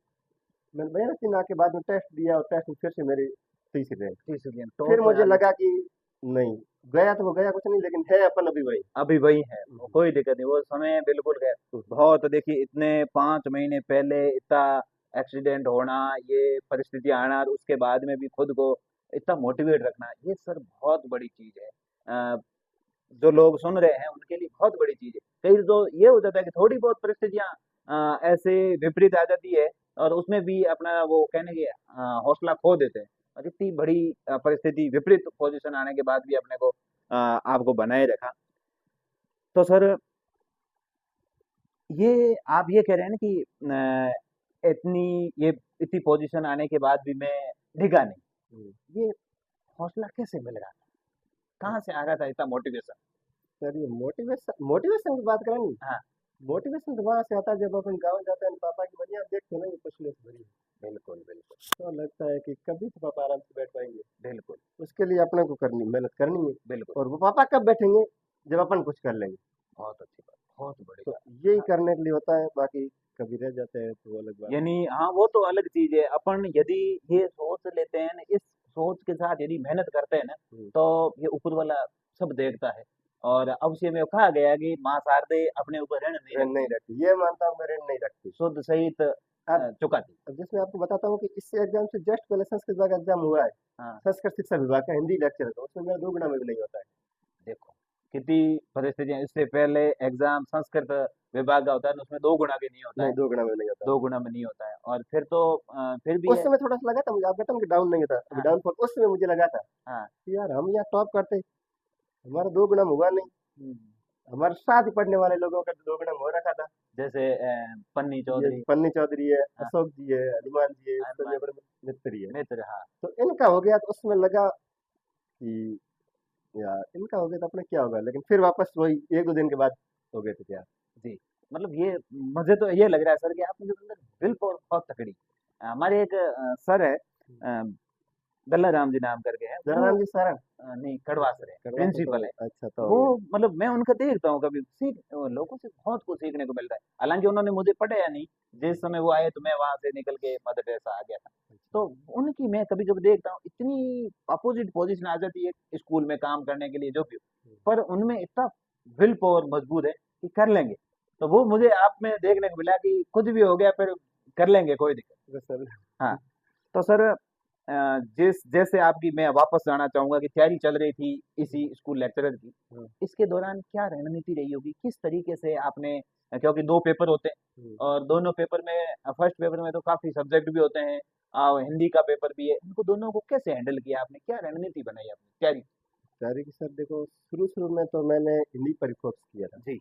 [SPEAKER 1] मैंने 42 दिन आके बाद में टेस्ट दिया, और टेस्ट में फिर से मेरी तीसरी रैंक।
[SPEAKER 2] 30 दिन
[SPEAKER 1] फिर
[SPEAKER 2] टॉप पे
[SPEAKER 1] मुझे
[SPEAKER 2] आ गए।
[SPEAKER 1] लगा कि नहीं, गया तो वो गया कुछ नहीं, लेकिन है अपन अभी वही।
[SPEAKER 2] अभी वही है, वो कोई दिक्कत नहीं, वो समय बिल्कुल गया। बहुत देखिए, इतने 5 महीने पहले इतना एक्सीडेंट होना, ये परिस्थितियां आना, और उसके बाद में भी खुद को इतना मोटिवेट रखना, ये सर बहुत बड़ी चीज है। जो लोग सुन रहे हैं उनके लिए बहुत बड़ी चीज है। कई तो ये हो जाता है कि थोड़ी बहुत परिस्थितियां ऐसे विपरीत आ जाती है, और उसमें भी अपना वो कहने के हौसला खो देते हैं, और इतनी बड़ी परिस्थिति विपरीत पोजीशन आने के बाद भी अपने को आपको बनाए रखा। तो सर ये आप ये कह रहे हैं ना कि इतनी ये इतनी पोजीशन आने के बाद भी मैं डिगा
[SPEAKER 1] हम्म।
[SPEAKER 2] नहीं, ये हौसला कैसे मिल रहा था, कहाँ से आ रहा था इतना मोटिवेशन?
[SPEAKER 1] सर ये मोटिवेशन मोटिवेशन की बात करें नहीं,
[SPEAKER 2] हाँ
[SPEAKER 1] मोटिवेशन तो वहां से आता है जब अपन गाँव जाते हैं, पापा की बढ़िया देखते हैं ना, ये पशुओं से भरी है,
[SPEAKER 2] बिल्कुल बिल्कुल
[SPEAKER 1] तो लगता है कि कभी तो पापा आराम से बैठ पाएंगे।
[SPEAKER 2] बिल्कुल।
[SPEAKER 1] उसके लिए अपने को करनी मेहनत करनी है।
[SPEAKER 2] बिल्कुल।
[SPEAKER 1] और वो पापा कब बैठेंगे जब अपन कुछ कर लेंगे।
[SPEAKER 2] बहुत अच्छी बात, बहुत बड़ी
[SPEAKER 1] तो
[SPEAKER 2] बात।
[SPEAKER 1] यही
[SPEAKER 2] हाँ,
[SPEAKER 1] करने के लिए होता है, बाकी कभी रह जाते हैं तो वो अलग बात है।
[SPEAKER 2] यानी हाँ, वो तो अलग चीज है। अपन यदि ये सोच लेते हैं ना, इस सोच के साथ यदि मेहनत करते हैं ना,
[SPEAKER 1] हम्म,
[SPEAKER 2] तो ये ऊपर वाला सब देखता है। और अवश्य में कहा गया है कि माँ शारदे अपने ऊपर ऋण नहीं
[SPEAKER 1] ऋण नहीं
[SPEAKER 2] रखती,
[SPEAKER 1] रखती, ये मानता हूँ मैं, ऋण नहीं रखती।
[SPEAKER 2] शुद्ध सहित
[SPEAKER 1] अब
[SPEAKER 2] चुकाती।
[SPEAKER 1] अब जैसे मैं आपको बताता हूँ कि इससे एग्जाम से जस्ट पहले संस्कृत विभाग का एग्जाम हुआ है,
[SPEAKER 2] हाँ,
[SPEAKER 1] संस्कृत शिक्षा विभाग का हिंदी लेक्चर, तो उसमें मेरा 2 गुना में भी नहीं होता है।
[SPEAKER 2] देखो कितनी परिस्थितियां। इससे पहले एग्जाम संस्कृत विभाग का होता है, तो उसमें 2 गुना भी नहीं होता
[SPEAKER 1] नहीं,
[SPEAKER 2] है।
[SPEAKER 1] 2 गुना में नहीं होता।
[SPEAKER 2] 2 गुना में नहीं होता है, और फिर तो फिर भी
[SPEAKER 1] उस
[SPEAKER 2] है।
[SPEAKER 1] समय थोड़ा सा लगा था मुझे, आप कहता हूँ कि डाउन नहीं होता, अभी
[SPEAKER 2] हाँ,
[SPEAKER 1] डाउनफॉल उस समय मुझे लगा था
[SPEAKER 2] हाँ।
[SPEAKER 1] कि यार हम यहाँ टॉप करते, हमारा 2 गुना में हुआ नहीं।
[SPEAKER 2] हम्म,
[SPEAKER 1] हमारे साथ ही पढ़ने वाले लोगों का 2 गुना में हो रखा था।
[SPEAKER 2] जैसे पन्नी
[SPEAKER 1] ये
[SPEAKER 2] चौधरी।
[SPEAKER 1] पन्नी चौधरी है,
[SPEAKER 2] हाँ,
[SPEAKER 1] अशोक जी है, हनुमान जी है, सब
[SPEAKER 2] हनुमान
[SPEAKER 1] ये बड़े मित्र ही है।
[SPEAKER 2] मित्र। हाँ,
[SPEAKER 1] तो इनका हो गया तो उसमें लगा कि यार इनका हो गया तो अपने क्या होगा, लेकिन फिर वापस वही 1-2 दिन के बाद हो गए थे तैयार।
[SPEAKER 2] जी। मतलब ये मुझे तो ये लग रहा है सर कि आपके अंदर दिल बहुत तकड़ी। हमारे एक सर है, दल्ला राम जी नाम करके है वो।
[SPEAKER 1] जयराम जी सारण,
[SPEAKER 2] नहीं, कड़वासर है,
[SPEAKER 1] करवा से तो
[SPEAKER 2] प्रिंसिपल है।
[SPEAKER 1] अच्छा तो हो
[SPEAKER 2] वो
[SPEAKER 1] गया।
[SPEAKER 2] मतलब मैं उनका देखता हूँ कभी, लोगों से बहुत कुछ सीखने को मिलता है। हालांकि उन्होंने मुझे पढ़ाया नहीं, जिस समय वो आए तो मैं वहां से निकल के मदर टेरेसा आ गया था।
[SPEAKER 1] अच्छा,
[SPEAKER 2] तो उनकी मैं कभी कभी देखता हूँ, इतनी अपोजिट पोजीशन आ जाती है स्कूल में काम करने के लिए, जो भी हो,
[SPEAKER 1] हम्म,
[SPEAKER 2] पर उनमें इतना विल पावर मजबूत है कि कर लेंगे। तो वो मुझे आप में देखने को मिला कि कुछ भी हो गया फिर कर लेंगे, कोई दिक्कत।
[SPEAKER 1] तो सर
[SPEAKER 2] हाँ। तो सर जिस जैसे आपकी, मैं वापस जाना चाहूंगा कि तैयारी चल रही थी इसी स्कूल लेक्चरर की,
[SPEAKER 1] हाँ,
[SPEAKER 2] इसके दौरान क्या रणनीति रही होगी, किस तरीके से आपने, क्योंकि 2 पेपर होते हैं,
[SPEAKER 1] हम्म,
[SPEAKER 2] और दोनों पेपर में, फर्स्ट पेपर में तो काफी सब्जेक्ट भी होते हैं, हिंदी का पेपर भी है, इनको दोनों को कैसे हैंडल किया आपने, क्या रणनीति बनाई आपने तैयारी।
[SPEAKER 1] तैयारी की सर देखो, शुरू-शुरू में तो मैंने हिंदी पर ही फोकस किया था।
[SPEAKER 2] जी।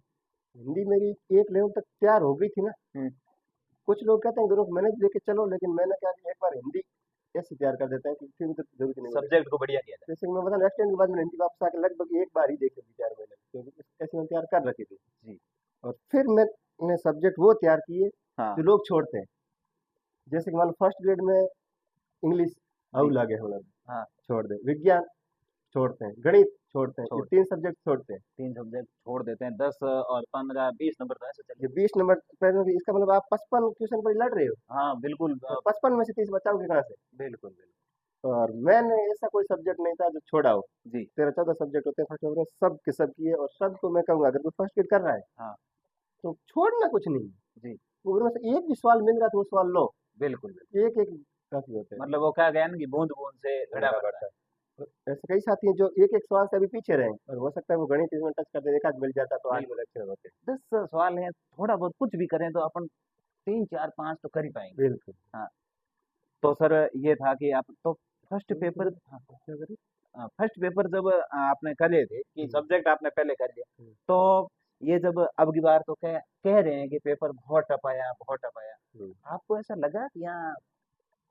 [SPEAKER 1] हिंदी मेरी एक लेवल तक तैयार हो गई थी ना।
[SPEAKER 2] हम्म।
[SPEAKER 1] कुछ लोग कहते हैं गुरु मैंने लेके चलो, लेकिन मैंने क्या किया, एक बार हिंदी ऐसे तैयार कर देते हैं कि फिर तो जरूरत ही नहीं पड़ेगी।
[SPEAKER 2] सब्जेक्ट को बढ़िया किया था।
[SPEAKER 1] जैसे कि मैं बता नेक्स्ट टाइम के बाद मैंने हिंदी वापस आके लगभग एक बार ही देखी थी 4 महीने, क्योंकि ऐसे मैं तैयार कर रखी थी।
[SPEAKER 2] जी।
[SPEAKER 1] और फिर मैंने सब्जेक्ट वो तैयार किए
[SPEAKER 2] हाँ।
[SPEAKER 1] जो लोग छोड़ते हैं। जैसे कि मान लो फर्स्ट ग्रेड में इंग्लिश
[SPEAKER 2] जी।
[SPEAKER 1] आउल आ गया होना,
[SPEAKER 2] हाँ।
[SPEAKER 1] छोड़ दे, विज्ञान छोड़ते हैं, गणित छोड़ते हैं, ये
[SPEAKER 2] छोड़
[SPEAKER 1] 3 सब्जेक्ट छोड़ते हैं।
[SPEAKER 2] 3 सब्जेक्ट छोड़ देते हैं, 10 और 15 20 नंबर तो ऐसे चले।
[SPEAKER 1] ये 20 नंबर पहले कि इसका मतलब आप 55 क्वेश्चन पर ही लड़ रहे हो,
[SPEAKER 2] हाँ, बिल्कुल।
[SPEAKER 1] तो 55 में से 30 बचाओगे कहाँ से?
[SPEAKER 2] बिल्कुल बिल्कुल।
[SPEAKER 1] और मैंने ऐसा कोई सब्जेक्ट नहीं था जो छोड़ा हो।
[SPEAKER 2] जी।
[SPEAKER 1] 13-14 सब्जेक्ट होते हैं फर्स्ट ईयर में, सब के सब किए, और सबको मैं कहूँगा अगर कोई फर्स्ट ईयर कर रहा है
[SPEAKER 2] हाँ।
[SPEAKER 1] तो छोड़ना कुछ नहीं है।
[SPEAKER 2] जी।
[SPEAKER 1] वो उनमें से एक भी सवाल मिल रहा है तो वो सवाल लो,
[SPEAKER 2] बिल्कुल बिल्कुल।
[SPEAKER 1] एक एक काफी होते हैं।
[SPEAKER 2] मतलब वो कहा गया ना कि बूंद बूंद से घड़ा
[SPEAKER 1] घड़ा
[SPEAKER 2] भरता
[SPEAKER 1] बढ़ता है। तो ऐसे कई साथी हैं जो एक एक सवाल से अभी पीछे रहे हैं, और हो सकता है वो गणित इसमें टच कर दे, एक आध मिल जाता तो
[SPEAKER 2] है।
[SPEAKER 1] आज वो
[SPEAKER 2] बिल्कुल।
[SPEAKER 1] लेक्चर होते।
[SPEAKER 2] 10 सवाल हैं, थोड़ा बहुत कुछ भी करें तो अपन 3 4 5 तो कर ही पाएंगे।
[SPEAKER 1] बिल्कुल।
[SPEAKER 2] हाँ। तो सर ये था कि आप तो फर्स्ट पेपर, हाँ,
[SPEAKER 1] क्या करें?
[SPEAKER 2] फर्स्ट पेपर जब आपने करे थे कि
[SPEAKER 1] हम्म,
[SPEAKER 2] सब्जेक्ट आपने पहले कर लिया,
[SPEAKER 1] हम्म,
[SPEAKER 2] तो ये जब अब की बार तो कह रहे हैं कि पेपर बहुत टफ आया, बहुत टफ आया,
[SPEAKER 1] हम्म।
[SPEAKER 2] आपको ऐसा लगा कि यहाँ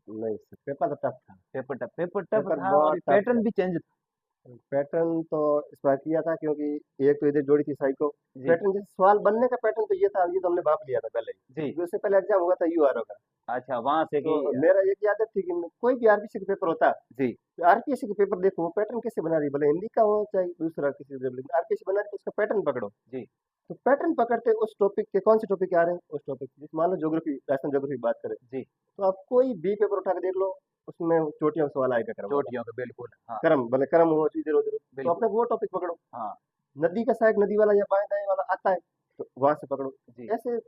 [SPEAKER 1] नहीं सर, पेपर तो टफ था।
[SPEAKER 2] पेपर टफ
[SPEAKER 1] पेपर
[SPEAKER 2] था, और
[SPEAKER 1] बहुत टफ था।
[SPEAKER 2] पैटर्न भी चेंज था।
[SPEAKER 1] पैटर्न तो इस बार किया था क्योंकि एक तो इधर जोड़ी थी साइको।
[SPEAKER 2] जी।
[SPEAKER 1] पैटर्न जैसे सवाल बनने का पैटर्न तो ये था, ये तो हमने भाप लिया था पहले ही,
[SPEAKER 2] जी।
[SPEAKER 1] क्योंकि उससे पहले एग्जाम हुआ था यूआरओ का।
[SPEAKER 2] अच्छा, वहां से
[SPEAKER 1] तो
[SPEAKER 2] कि
[SPEAKER 1] मेरा एक आदत थी कि कोई भी आरपीसी का पेपर होता,
[SPEAKER 2] जी।
[SPEAKER 1] आरपीएससी का पेपर देखो वो पैटर्न कैसे बना रही है, भले हिंदी का हो चाहे दूसरा किसी भी, लेकिन आरपीएससी बना रही है तो उसका पैटर्न पकड़ो।
[SPEAKER 2] जी।
[SPEAKER 1] तो पैटर्न पकड़ते उस टॉपिक के कौन से टॉपिक आ रहे हैं, उस टॉपिक जैसे मान लो ज्योग्राफी, राजस्थान ज्योग्राफी की बात करें,
[SPEAKER 2] जी।
[SPEAKER 1] तो आप कोई भी पेपर उठा के देख लो, उसमें चोटियों का सवाल आएगा, क्रम वाला,
[SPEAKER 2] चोटियों पे, बिल्कुल। हाँ।
[SPEAKER 1] क्रम भले क्रम हो इधर उधर, तो
[SPEAKER 2] बिल्कुल।
[SPEAKER 1] अपने वो टॉपिक पकड़ो।
[SPEAKER 2] हाँ।
[SPEAKER 1] नदी का सहायक नदी वाला या बाएं दाएं वाला आता है तो वहां से पकड़ो।
[SPEAKER 2] जी।
[SPEAKER 1] ऐसे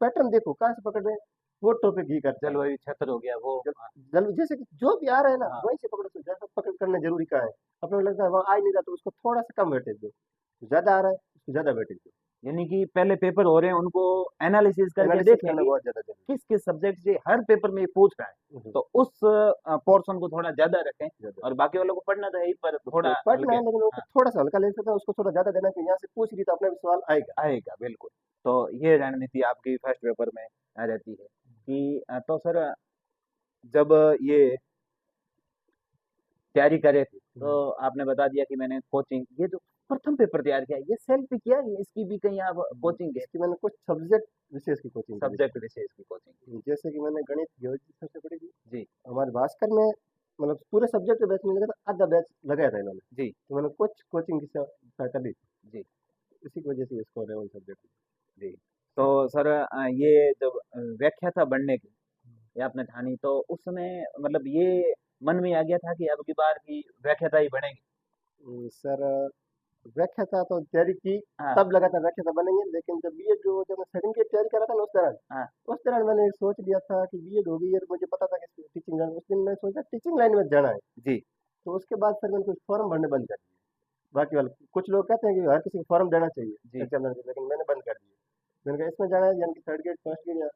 [SPEAKER 1] पैटर्न देखो कहाँ से पकड़ रहे हैं, वो टॉपिक ही करता है।
[SPEAKER 2] जलवायु क्षेत्र हो गया वो।
[SPEAKER 1] जल,
[SPEAKER 2] हाँ।
[SPEAKER 1] जैसे कि जो भी आ रहा है ना
[SPEAKER 2] हाँ।
[SPEAKER 1] वहीं से पकड़ो, तो ज्यादा पकड़ करना जरूरी कहाँ है। अपने को लगता है वहाँ आ ही नहीं रहा तो उसको थोड़ा सा कम वेटेज दो, ज्यादा आ रहा है उसको ज्यादा वेटेज दो।
[SPEAKER 2] यानी कि पहले पेपर हो रहे हैं, उनको एनालिसिस करके
[SPEAKER 1] एनालिसिस
[SPEAKER 2] देखें
[SPEAKER 1] करना
[SPEAKER 2] कि
[SPEAKER 1] बहुत ज्यादा जरूरी
[SPEAKER 2] किस किस सब्जेक्ट से हर पेपर में ये पूछ रहा है,
[SPEAKER 1] है।
[SPEAKER 2] तो उस पोर्शन को थोड़ा ज्यादा रखें,
[SPEAKER 1] ज्यादा
[SPEAKER 2] और बाकी वालों को पढ़ना तो है ही, पर थोड़ा
[SPEAKER 1] पढ़ना
[SPEAKER 2] हल्के।
[SPEAKER 1] है, लेकिन उसको
[SPEAKER 2] हाँ,
[SPEAKER 1] थोड़ा सा हल्का ले सकता है, उसको थोड़ा ज्यादा देना कि यहाँ से पूछ रही तो अपने भी सवाल आएगा।
[SPEAKER 2] आएगा, बिल्कुल। तो ये रणनीति आपकी फर्स्ट पेपर में आ रहती है कि तो सर जब ये तैयारी करे थे, तो आपने बता दिया कि मैंने कोचिंग, ये जो प्रथम पेपर तैयार किया ये सेल्फ किया, ये इसकी भी कहीं आप कोचिंग गए,
[SPEAKER 1] इसकी मैंने कुछ सब्जेक्ट विशेष की कोचिंग करी
[SPEAKER 2] सब्जेक्ट विशेष की कोचिंग।
[SPEAKER 1] थी। जैसे कि मैंने गणित ज्योग्राफी सबसे पढ़ी थी।
[SPEAKER 2] जी।
[SPEAKER 1] हमारे भास्कर में मतलब पूरे सब्जेक्ट का बैच नहीं लगा था, आधा बैच लगाया था इन्होंने।
[SPEAKER 2] जी
[SPEAKER 1] तो मैंने कुछ कोचिंग की सहायता ली थी।
[SPEAKER 2] जी
[SPEAKER 1] इसी की वजह से ये स्कोर है उन सब्जेक्ट में।
[SPEAKER 2] जी। तो सर ये जब व्याख्याता बनने की ये आपने ठानी तो उस समय मतलब ये मन में आ गया था कि अब की बार की व्याख्याता ही बनेंगे।
[SPEAKER 1] सर व्याख्याता तो तैयारी की,
[SPEAKER 2] हाँ
[SPEAKER 1] तब लगा था व्याख्याता बनेंगे, लेकिन जब मैं सेकंड की तैयारी कर रहा था ना
[SPEAKER 2] हाँ
[SPEAKER 1] उस दौरान मैंने सोच लिया था कि बीएड होगी और मुझे पता था कि टीचिंग लाइन, उस दिन मैं सोचा टीचिंग लाइन में जाना है।
[SPEAKER 2] जी
[SPEAKER 1] तो उसके बाद फिर मैंने कुछ फॉर्म भरने बंद कर दिए। बाकी वाले कुछ लोग कहते हैं कि हर किसी को फॉर्म देना चाहिए
[SPEAKER 2] जी।
[SPEAKER 1] एग्जाम देने के, लेकिन मैंने बंद कर दिए। मैंने कहा इसमें जाना है, यानी कि थर्ड ग्रेड, फर्स्ट ग्रेड या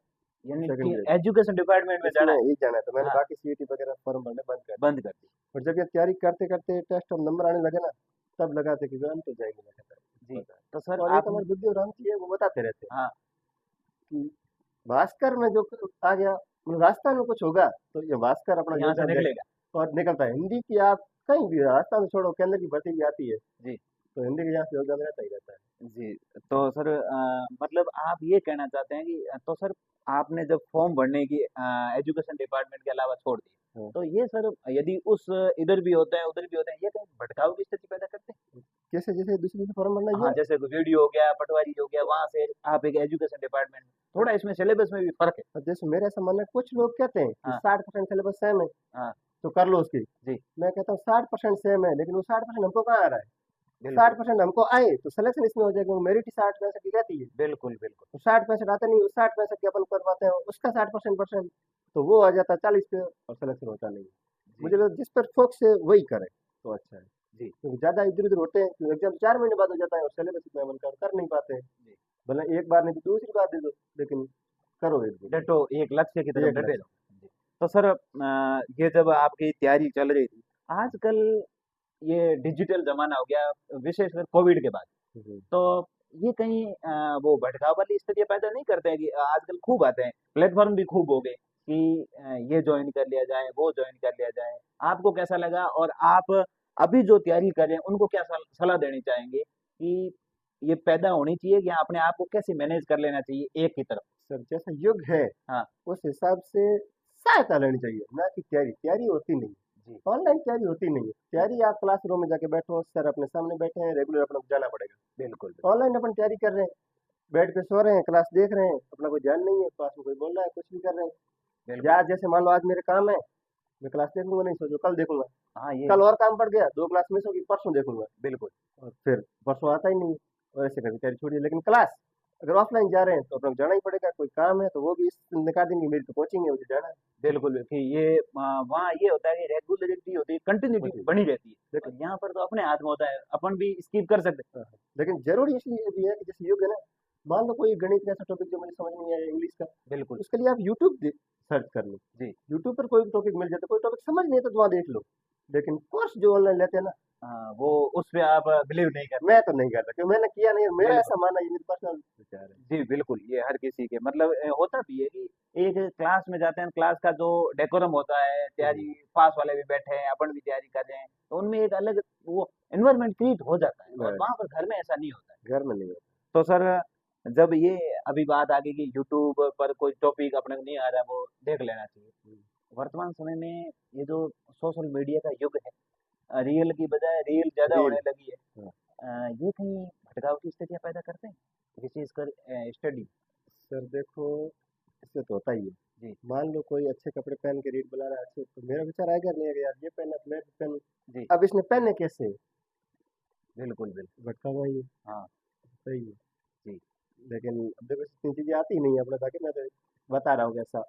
[SPEAKER 2] यानी
[SPEAKER 1] सेकंड
[SPEAKER 2] कि
[SPEAKER 1] ग्रेड,
[SPEAKER 2] एजुकेशन डिपार्टमेंट में जाना
[SPEAKER 1] इसमें
[SPEAKER 2] है।
[SPEAKER 1] ही जाना है। तो मैंने
[SPEAKER 2] हाँ
[SPEAKER 1] बाकी सीईटी वगैरह फॉर्म भरने बंद कर दिए।
[SPEAKER 2] बंद कर दी।
[SPEAKER 1] और जब ये तैयारी करते करते टेस्ट और नंबर आने लगे ना, तब लगा था कि हम तो जाएंगे
[SPEAKER 2] जी
[SPEAKER 1] व्याख्याता।
[SPEAKER 2] तो सर
[SPEAKER 1] और एक
[SPEAKER 2] आपने
[SPEAKER 1] हमारे बुद्धि और राम जी है, वो बताते रहते हैं
[SPEAKER 2] हाँ
[SPEAKER 1] कि भास्कर में जो आ गया, मतलब राजस्थान में कुछ होगा तो ये भास्कर अपना
[SPEAKER 2] तो यहाँ से
[SPEAKER 1] योगदान देगा
[SPEAKER 2] निकलेगा।
[SPEAKER 1] और निकलता है। हिंदी की आप कहीं भी राजस्थान छोड़ो, केंद्र की भर्ती भी आती है,
[SPEAKER 2] जी
[SPEAKER 1] तो हिंदी के यहाँ से योगदान रहता ही रहता है।
[SPEAKER 2] जी। तो सर मतलब आप ये कहना चाहते हैं कि तो सर आपने जब फॉर्म भरने की एजुकेशन डिपार्टमेंट के अलावा छोड़ दी
[SPEAKER 1] हाँ।
[SPEAKER 2] तो ये सर यदि उस इधर भी होते हैं उधर भी होते हैं ये कहीं भटकाव की स्थिति पैदा करते हैं।
[SPEAKER 1] कैसे, जैसे दूसरी फॉर्म भरना ये
[SPEAKER 2] हाँ जैसे कोई वीडियो हो गया पटवारी हो गया वहां से आप एक एजुकेशन डिपार्टमेंट थोड़ा इसमें सिलेबस में भी फर्क है।
[SPEAKER 1] अब जैसे मेरा ऐसा मानना है, कुछ लोग कहते हैं कि
[SPEAKER 2] हाँ
[SPEAKER 1] 60% सिलेबस सेम है
[SPEAKER 2] हाँ
[SPEAKER 1] तो कर लो उसकी।
[SPEAKER 2] जी
[SPEAKER 1] मैं कहता हूँ 60% सेम है, लेकिन वो 60% हमको कहाँ आ रहा है?
[SPEAKER 2] बिल्कुल
[SPEAKER 1] 60% हमको आए तो सिलेक्शन इसमें हो जाएगा, मेरिट ही 60-65 की रहती है।
[SPEAKER 2] बिल्कुल बिल्कुल।
[SPEAKER 1] तो 60-65 आता नहीं, उस 60-65 की अपन करवाते हैं, उसका 60% परसेंट तो वो आ जाता है 40 पे और सिलेक्शन होता नहीं है।
[SPEAKER 2] जी
[SPEAKER 1] मुझे लगता है जिस पर फोकस है वही करे तो अच्छा है,
[SPEAKER 2] जी
[SPEAKER 1] क्योंकि ज़्यादा इधर-उधर होते हैं, क्योंकि एग्ज़ाम 4 महीने बाद हो जाता है और सिलेबस इतना अपन कवर कर नहीं पाते हैं।
[SPEAKER 2] जी।
[SPEAKER 1] भले एक बार नहीं तो दूसरी बार दे दो, लेकिन करो एक दिन।
[SPEAKER 2] डटो एक लक्ष्य की तरफ
[SPEAKER 1] एक
[SPEAKER 2] डटे
[SPEAKER 1] लक्ष्य।
[SPEAKER 2] रहो। जी। तो सर ये जब आपकी तैयारी चल रही थी आजकल ये डिजिटल जमाना हो गया विशेषकर कोविड के बाद
[SPEAKER 1] हुँ,
[SPEAKER 2] तो ये कहीं वो भटकाव वाली स्थिति पैदा नहीं करते हैं कि आजकल खूब आते हैं प्लेटफॉर्म भी खूब हो गए कि ये ज्वाइन कर लिया जाए वो ज्वाइन कर लिया जाए। आपको कैसा लगा और आप अभी जो तैयारी कर रहे हैं उनको क्या सलाह देनी चाहेंगे कि ये पैदा होनी चाहिए कि अपने आप को कैसे मैनेज कर लेना चाहिए एक की तरफ।
[SPEAKER 1] सर जैसा युग है
[SPEAKER 2] हाँ
[SPEAKER 1] उस हिसाब से सहायता लेनी चाहिए, ना कि तैयारी। तैयारी होती नहीं
[SPEAKER 2] जी
[SPEAKER 1] है, ऑनलाइन तैयारी होती नहीं है। तैयारी आप क्लासरूम में जाके बैठो, सर अपने सामने बैठे हैं, रेगुलर अपना जाना पड़ेगा।
[SPEAKER 2] बिल्कुल
[SPEAKER 1] ऑनलाइन अपन तैयारी कर रहे हैं, बेड पे सो रहे हैं, क्लास देख रहे हैं, अपना कोई ध्यान नहीं है, पास में कोई बोल रहा है, कुछ भी कर रहे हैं।
[SPEAKER 2] बिल्कुल।
[SPEAKER 1] या जैसे मान लो आज मेरे काम है, मैं क्लास देखूंगा नहीं, सोचो कल देखूंगा।
[SPEAKER 2] हाँ ये
[SPEAKER 1] कल और काम पड़ गया, 2 क्लास मिस होगी, परसों देखूंगा।
[SPEAKER 2] बिल्कुल
[SPEAKER 1] और फिर परसों आता ही नहीं है, और ऐसे करके तैयारी छोड़िए। लेकिन क्लास अगर ऑफलाइन जा रहे हैं तो अपना जाना ही पड़ेगा, कोई काम है तो वो भी इस निकाल देंगे, मेरी तो कोचिंग है, मुझे जाना है।
[SPEAKER 2] बिल्कुल कि ये वहाँ ये होता है कि रेगुलरिटी होती है कंटिन्यूटी
[SPEAKER 1] कोचिंग
[SPEAKER 2] बनी रहती है
[SPEAKER 1] लेकिन
[SPEAKER 2] और यहाँ पर तो अपने हाथ में होता है अपन भी स्किप कर सकते
[SPEAKER 1] हाँ, हाँ। लेकिन जरूरी इसलिए भी है कि जैसे युग है ना, मान लो कोई गणित का ऐसा टॉपिक जो मुझे समझ नहीं आया इंग्लिश का,
[SPEAKER 2] हैं। बिल्कुल
[SPEAKER 1] उसके लिए आप यूट्यूब सर्च कर लो।
[SPEAKER 2] जी।
[SPEAKER 1] यूट्यूब पर कोई टॉपिक मिल जाता है, कोई टॉपिक समझ नहीं है तो वहाँ देख लो। लेकिन कोर्स जो ऑनलाइन लेते हैं ना,
[SPEAKER 2] वो उस पे आप बिलीव नहीं करते।
[SPEAKER 1] मैं तो नहीं करता, क्योंकि मैंने किया नहीं, और मेरा
[SPEAKER 2] बिल्कुल
[SPEAKER 1] ऐसा मानना है, ये मेरी पर्सनल विचार है।
[SPEAKER 2] जी बिल्कुल ये हर किसी के मतलब होता भी है कि एक क्लास में जाते हैं क्लास का जो डेकोरम होता है
[SPEAKER 1] हम्म,
[SPEAKER 2] तैयारी पास वाले भी बैठे हैं अपन भी तैयारी कर रहे हैं तो उनमें एक अलग वो एनवायरनमेंट क्रिएट हो जाता है और
[SPEAKER 1] बस,
[SPEAKER 2] वहां पर घर में ऐसा नहीं होता है।
[SPEAKER 1] घर में नहीं होता।
[SPEAKER 2] तो सर जब ये अभी बात आ गई कि यूट्यूब पर कोई टॉपिक अपने को नहीं आ रहा है वो देख लेना चाहिए।
[SPEAKER 1] हम्म,
[SPEAKER 2] वर्तमान समय में ये जो सोशल मीडिया का युग है रियल की बजाय रील ज्यादा
[SPEAKER 1] रील।
[SPEAKER 2] होने लगी है।
[SPEAKER 1] हाँ,
[SPEAKER 2] ये कहीं भटकाव की स्थितियां पैदा करते हैं विशेषकर स्टडी।
[SPEAKER 1] सर देखो, इससे तो होता ही है।
[SPEAKER 2] जी
[SPEAKER 1] मान लो कोई अच्छे कपड़े पहन के रील बना रहा है, अच्छे, तो मेरा विचार आएगा नहीं है यार ये पहना तो मैं भी पहनूं।
[SPEAKER 2] जी
[SPEAKER 1] अब इसने पहने कैसे?
[SPEAKER 2] बिल्कुल बिल्कुल।
[SPEAKER 1] भटका हुआ ही है,
[SPEAKER 2] हाँ
[SPEAKER 1] सही है।
[SPEAKER 2] जी
[SPEAKER 1] लेकिन अब देखो इतनी चीजें आती ही नहीं है अपने, ताकि मैं तो बता रहा हूँ कैसा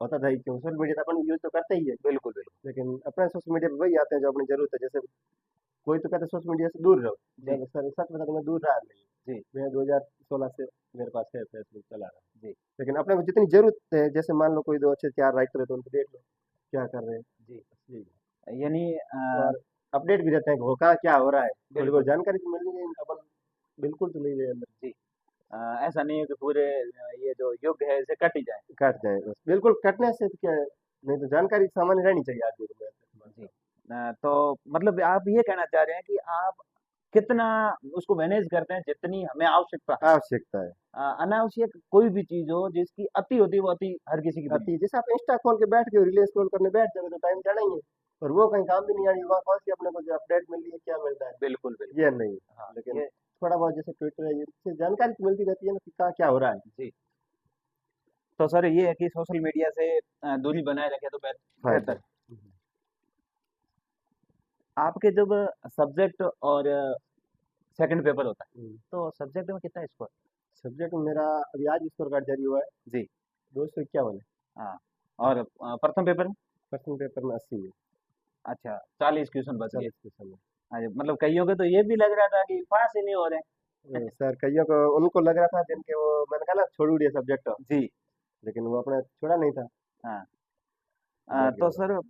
[SPEAKER 1] होता था ही, क्यों सोशल मीडिया तो अपन यूज तो करते ही है।
[SPEAKER 2] बिल्कुल बिल्कुल।
[SPEAKER 1] लेकिन अपने सोशल मीडिया पे वही आते हैं जो अपनी जरूरत है। जैसे कोई तो कहता है सोशल मीडिया से दूर रहो,
[SPEAKER 2] जी
[SPEAKER 1] मैं सर सच बता दूं, मैं दूर रहा नहीं।
[SPEAKER 2] जी
[SPEAKER 1] मैं 2016 से मेरे पास है, फेसबुक चला रहा हूँ।
[SPEAKER 2] जी
[SPEAKER 1] लेकिन अपने को जितनी जरूरत है, जैसे मान लो कोई दो अच्छे 4 राइटर है तो उनको देख लो क्या कर रहे हैं,
[SPEAKER 2] जी।
[SPEAKER 1] बस यही
[SPEAKER 2] यानी
[SPEAKER 1] है। और अपडेट भी रहते हैं कि वो कहाँ क्या हो रहा है, थोड़ी बहुत
[SPEAKER 2] बिल्कुल
[SPEAKER 1] जानकारी तो मिल गई अपन, बिल्कुल तो नहीं रहे अंदर।
[SPEAKER 2] जी। ऐसा नहीं है कि पूरे ये जो युग है इसे कट ही जाए।
[SPEAKER 1] कट जाए बस, बिल्कुल कटने से तो क्या है, नहीं तो जानकारी सामान्य रहनी चाहिए आदमी को, मैं ऐसा मानता
[SPEAKER 2] जी
[SPEAKER 1] हूँ।
[SPEAKER 2] तो मतलब आप ये कहना चाह रहे हैं कि आप कितना उसको मैनेज करते हैं जितनी हमें आवश्यकता है।
[SPEAKER 1] आवश्यकता है।
[SPEAKER 2] अनावश्यक कोई भी चीज हो जिसकी अति होती है वो अति हर किसी की बुरी
[SPEAKER 1] अति जैसे आप इंस्टा खोल के बैठ के रील स्क्रॉल करने बैठ जाओगे तो टाइम जाना ही है। और वो कहीं काम भी नहीं आनी, वहाँ कौन सी अपने को जो अपडेट मिल रही है क्या मिल रहा है
[SPEAKER 2] बिल्कुल बिल्कुल।
[SPEAKER 1] ये नहीं।
[SPEAKER 2] हाँ
[SPEAKER 1] लेकिन
[SPEAKER 2] ये
[SPEAKER 1] थोड़ा बहुत जैसे ट्विटर है इससे जानकारी तो मिलती रहती है ना कि कहाँ क्या हो रहा है।
[SPEAKER 2] जी। तो सर ये है कि सोशल मीडिया से दूरी बनाए रखे तो
[SPEAKER 1] फायदा।
[SPEAKER 2] बेहतर। आपके जब सब्जेक्ट और सेकंड पेपर होता है तो सब्जेक्ट में कितना स्कोर?
[SPEAKER 1] सब्जेक्ट मेरा अभी आज स्कोर कार्ड जारी हुआ है,
[SPEAKER 2] जी।
[SPEAKER 1] 251 है।
[SPEAKER 2] हाँ। और प्रथम पेपर में?
[SPEAKER 1] प्रथम पेपर में 80 है,
[SPEAKER 2] अच्छा 40 क्वेश्चन बच गए।
[SPEAKER 1] 40% है।
[SPEAKER 2] हाँ जी, मतलब कईयों के तो ये भी लग रहा था कि पास ही नहीं हो रहे।
[SPEAKER 1] सर कईयों को उनको लग रहा था जिनके वो मैंने कहा ना छोड़ दिया सब्जेक्ट,
[SPEAKER 2] जी।
[SPEAKER 1] लेकिन वो अपने छोड़ा नहीं था,
[SPEAKER 2] हाँ।
[SPEAKER 1] बैठ
[SPEAKER 2] तो
[SPEAKER 1] गया।
[SPEAKER 2] सर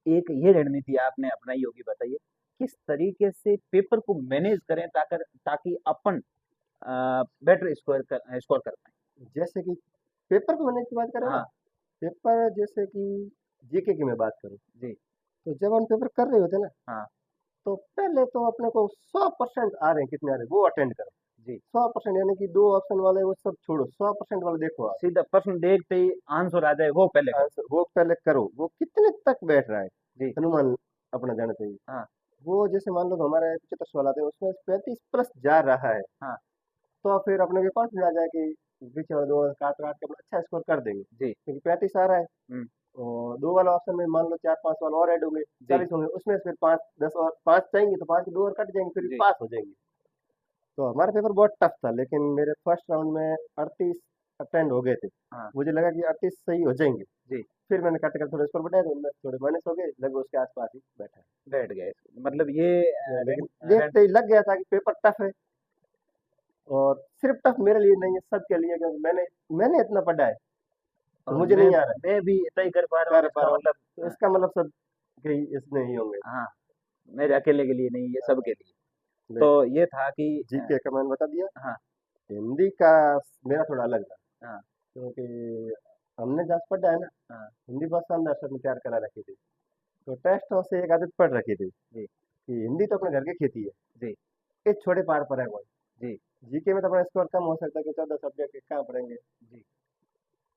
[SPEAKER 2] एक ये रणनीति आपने अपनाई होगी, बताइए किस तरीके से पेपर को मैनेज करें ताकि ताकि अपन बेटर स्कोर कर पाए।
[SPEAKER 1] जैसे कि पेपर को मैंने की बात करें ना,
[SPEAKER 2] हाँ।
[SPEAKER 1] पेपर जैसे कि जीके की मैं बात करूं,
[SPEAKER 2] जी।
[SPEAKER 1] तो जब हम पेपर कर रहे होते हैं ना,
[SPEAKER 2] हाँ।
[SPEAKER 1] तो पहले तो अपने को 100% आ रहे हैं कितने आ रहे हैं वो अटेंड करो।
[SPEAKER 2] जी।
[SPEAKER 1] 100% यानी कि 2 ऑप्शन वाले वो सब छोड़ो, 100% वाले देखो आप।
[SPEAKER 2] सीधा प्रश्न देखते ही आंसर आ जाए वो पहले करो।
[SPEAKER 1] आंसर वो पहले करो, वो कितने तक बैठ रहा है
[SPEAKER 2] जी।
[SPEAKER 1] अनुमान अपना जाना चाहिए।
[SPEAKER 2] हाँ।
[SPEAKER 1] वो जैसे मान लो कि हमारा 75 सवाल आते हैं उसमें 35 प्लस जा रहा है,
[SPEAKER 2] हाँ।
[SPEAKER 1] तो फिर अपने को कॉन्फिडेंस आ जाए कि बीच वाले दो काट काट के अपना अच्छा स्कोर कर देंगे,
[SPEAKER 2] जी।
[SPEAKER 1] क्योंकि 35 आ रहा है।
[SPEAKER 2] हम्म।
[SPEAKER 1] और दो वाला ऑप्शन में मान लो 4-5 सवाल और ऐड होंगे,
[SPEAKER 2] जी।
[SPEAKER 1] 40 होंगे, उसमें से फिर 5-10 और 5 चाहिए तो 5 के 2 और कट जाएंगे, फिर
[SPEAKER 2] जी।
[SPEAKER 1] पास हो जाएंगे। तो हमारा पेपर बहुत टफ था, लेकिन मेरे फर्स्ट राउंड में 38 अटेंड हो गए थे।
[SPEAKER 2] हाँ।
[SPEAKER 1] मुझे लगा कि 38 सही हो जाएंगे।
[SPEAKER 2] जी।
[SPEAKER 1] फिर मैंने कट कर थोड़ा स्कोर बढ़ाया तो उनमें थोड़े माइनस हो गए, लगभग उसके आसपास ही बैठा है।
[SPEAKER 2] बैठ गए। मतलब ये
[SPEAKER 1] लेकिन देखते ही लग गया था कि पेपर टफ है, और सिर्फ टफ मेरे लिए नहीं है सबके लिए, क्योंकि मैंने इतना पढ़ा है और
[SPEAKER 2] और
[SPEAKER 1] मुझे नहीं आ रहा
[SPEAKER 2] मैं भी तय कर पा रहा
[SPEAKER 1] है,
[SPEAKER 2] हूँ
[SPEAKER 1] कर पा
[SPEAKER 2] इसका
[SPEAKER 1] रहा हूँ,
[SPEAKER 2] मतलब।
[SPEAKER 1] तो इसका मतलब सब कहीं इसमें ही होंगे।
[SPEAKER 2] हाँ, मेरे अकेले के लिए नहीं, ये सबके लिए। तो
[SPEAKER 1] देख,
[SPEAKER 2] ये था कि
[SPEAKER 1] जीके का मैंने बता दिया।
[SPEAKER 2] हाँ।
[SPEAKER 1] हिंदी का मेरा थोड़ा अलग था,
[SPEAKER 2] हाँ।
[SPEAKER 1] क्योंकि हमने जहाँ से पढ़ा है ना,
[SPEAKER 2] हाँ।
[SPEAKER 1] हिंदी बहुत शानदार सर ने तैयार करा रखी थी, तो टेस्टों से एक आदत पढ़ रखी थी
[SPEAKER 2] जी।
[SPEAKER 1] कि हिंदी तो अपने घर की खेती है,
[SPEAKER 2] जी।
[SPEAKER 1] एक छोटे पहाड़ पर है कोई।
[SPEAKER 2] जी।
[SPEAKER 1] जीके में तो अपना स्कोर कम हो सकता है कि 14 सब्जेक्ट कहाँ पढ़ेंगे।
[SPEAKER 2] जी।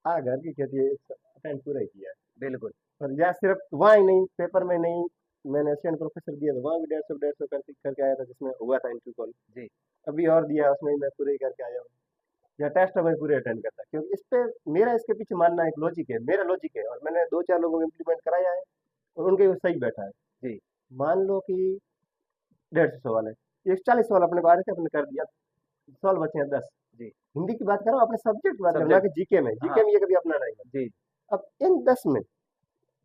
[SPEAKER 1] घर की खेती है, अटेंड पूरा ही किया है।
[SPEAKER 2] बिल्कुल।
[SPEAKER 1] और या सिर्फ वहाँ ही नहीं, पेपर में नहीं, मैंने असिस्टेंट प्रोफेसर दिया था वहाँ भी 150 करके आया था, जिसमें हुआ था इंटरव्यू कॉल।
[SPEAKER 2] जी।
[SPEAKER 1] अभी और दिया उसमें मैं पूरे ही करके आया हूँ, या टेस्ट में पूरे अटेंड करता, क्योंकि इस पे मेरा इसके पीछे मानना एक लॉजिक है, मेरा लॉजिक है, और मैंने 2-4 लोगों को इम्प्लीमेंट कराया है और उनके वो सही बैठा है।
[SPEAKER 2] जी।
[SPEAKER 1] मान लो कि 150 सवाल है, 140 सवाल अपने को आ रहे थे, अपने कर दिया, सवाल बचे हैं 10।
[SPEAKER 2] जी।
[SPEAKER 1] हिंदी की बात करो, अपने सब्जेक्ट की बात करो, ना
[SPEAKER 2] सब्जेक्ट।
[SPEAKER 1] कि जीके में।
[SPEAKER 2] हाँ।
[SPEAKER 1] जीके में ये कभी अपना नहीं है।
[SPEAKER 2] जी।
[SPEAKER 1] अब इन 10 में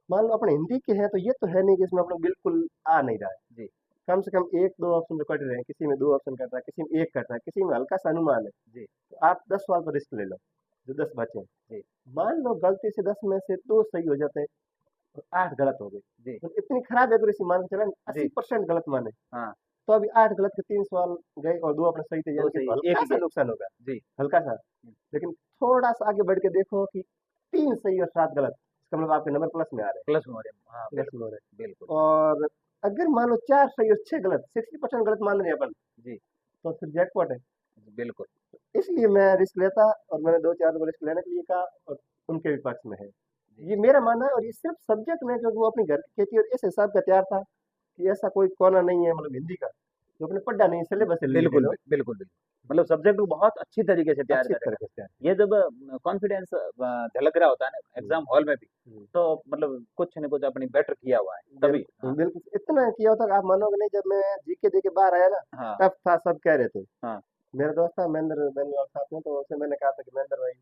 [SPEAKER 1] मान लो अपने हिंदी के हैं, तो ये तो है नहीं कि इसमें अपना बिल्कुल आ नहीं रहा है।
[SPEAKER 2] जी।
[SPEAKER 1] कम से कम 1-2 ऑप्शन तो कट रहे हैं, किसी में 2 ऑप्शन कट रहा है, किसी में 1 कट रहा है, किसी में हल्का सा अनुमान है।
[SPEAKER 2] जी।
[SPEAKER 1] तो आप 10 सवाल पर रिस्क ले लो, जो 10 बचे हैं।
[SPEAKER 2] जी।
[SPEAKER 1] मान लो गलती से 10 में से 2 सही हो जाते हैं और 8 गलत हो गए,
[SPEAKER 2] जी।
[SPEAKER 1] तो इतनी खराब एक्यूरेसी मान के चला,
[SPEAKER 2] जी।
[SPEAKER 1] 80% गलत माने,
[SPEAKER 2] हाँ।
[SPEAKER 1] तो अभी 8 गलत के 3 सवाल गए और 2 अपने सही थे,
[SPEAKER 2] 2
[SPEAKER 1] यानी कि
[SPEAKER 2] सही, 1
[SPEAKER 1] हल्का
[SPEAKER 2] ही
[SPEAKER 1] सा
[SPEAKER 2] गए।
[SPEAKER 1] नुकसान होगा,
[SPEAKER 2] जी।
[SPEAKER 1] हल्का सा। लेकिन थोड़ा सा आगे बढ़ के देखो कि 3 सही और 7 गलत, इसका मतलब आपके नंबर प्लस में आ रहे हैं,
[SPEAKER 2] प्लस में हो रहे हैं। हाँ,
[SPEAKER 1] प्लस में
[SPEAKER 2] बिल्कुल,
[SPEAKER 1] हो रहे
[SPEAKER 2] बिल्कुल।
[SPEAKER 1] हैं। और अगर मान लो 4 सही और 6 गलत, 60% गलत मान रहे हैं अपन,
[SPEAKER 2] जी।
[SPEAKER 1] तो फिर जैकपॉट है।
[SPEAKER 2] बिल्कुल।
[SPEAKER 1] इसलिए मैं रिस्क लेता, और मैंने 2-4 लोगों को रिस्क लेने के लिए कहा, और उनके भी पक्ष में है।
[SPEAKER 2] जी।
[SPEAKER 1] ये मेरा मानना है, और ये सिर्फ सब्जेक्ट में, क्योंकि वो अपनी घर की खेती और इस हिसाब का तैयार था कि ऐसा कोई कोना नहीं है मतलब हिंदी का जो अपने पढ़ा नहीं, सिलेबस से ले
[SPEAKER 2] बिल्कुल,
[SPEAKER 1] लो,
[SPEAKER 2] बिल्कुल, बिल्कुल। मतलब सब्जेक्ट को बहुत अच्छी तरीके से तैयार
[SPEAKER 1] अच्छी
[SPEAKER 2] करेगा।
[SPEAKER 1] तरीके से तैयार।
[SPEAKER 2] ये जब कॉन्फिडेंस झलक रहा होता है ना
[SPEAKER 1] हम्म,
[SPEAKER 2] एग्ज़ाम हॉल में भी,
[SPEAKER 1] हम्म,
[SPEAKER 2] तो मतलब कुछ न कुछ अपनी बेटर किया हुआ है, तभी।
[SPEAKER 1] बिल्कुल
[SPEAKER 2] हाँ।
[SPEAKER 1] बिल्कुल इतना किया होता कि आप मानोगे नहीं, जब मैं जीके दे के बाहर आया ना,
[SPEAKER 2] हाँ।
[SPEAKER 1] तब था, सब कह रहे थे।
[SPEAKER 2] हाँ।
[SPEAKER 1] मेरा दोस्त था महेंद्र बेनीवाल साथ में, तो उससे मैंने कहा था कि महेंद्र भाई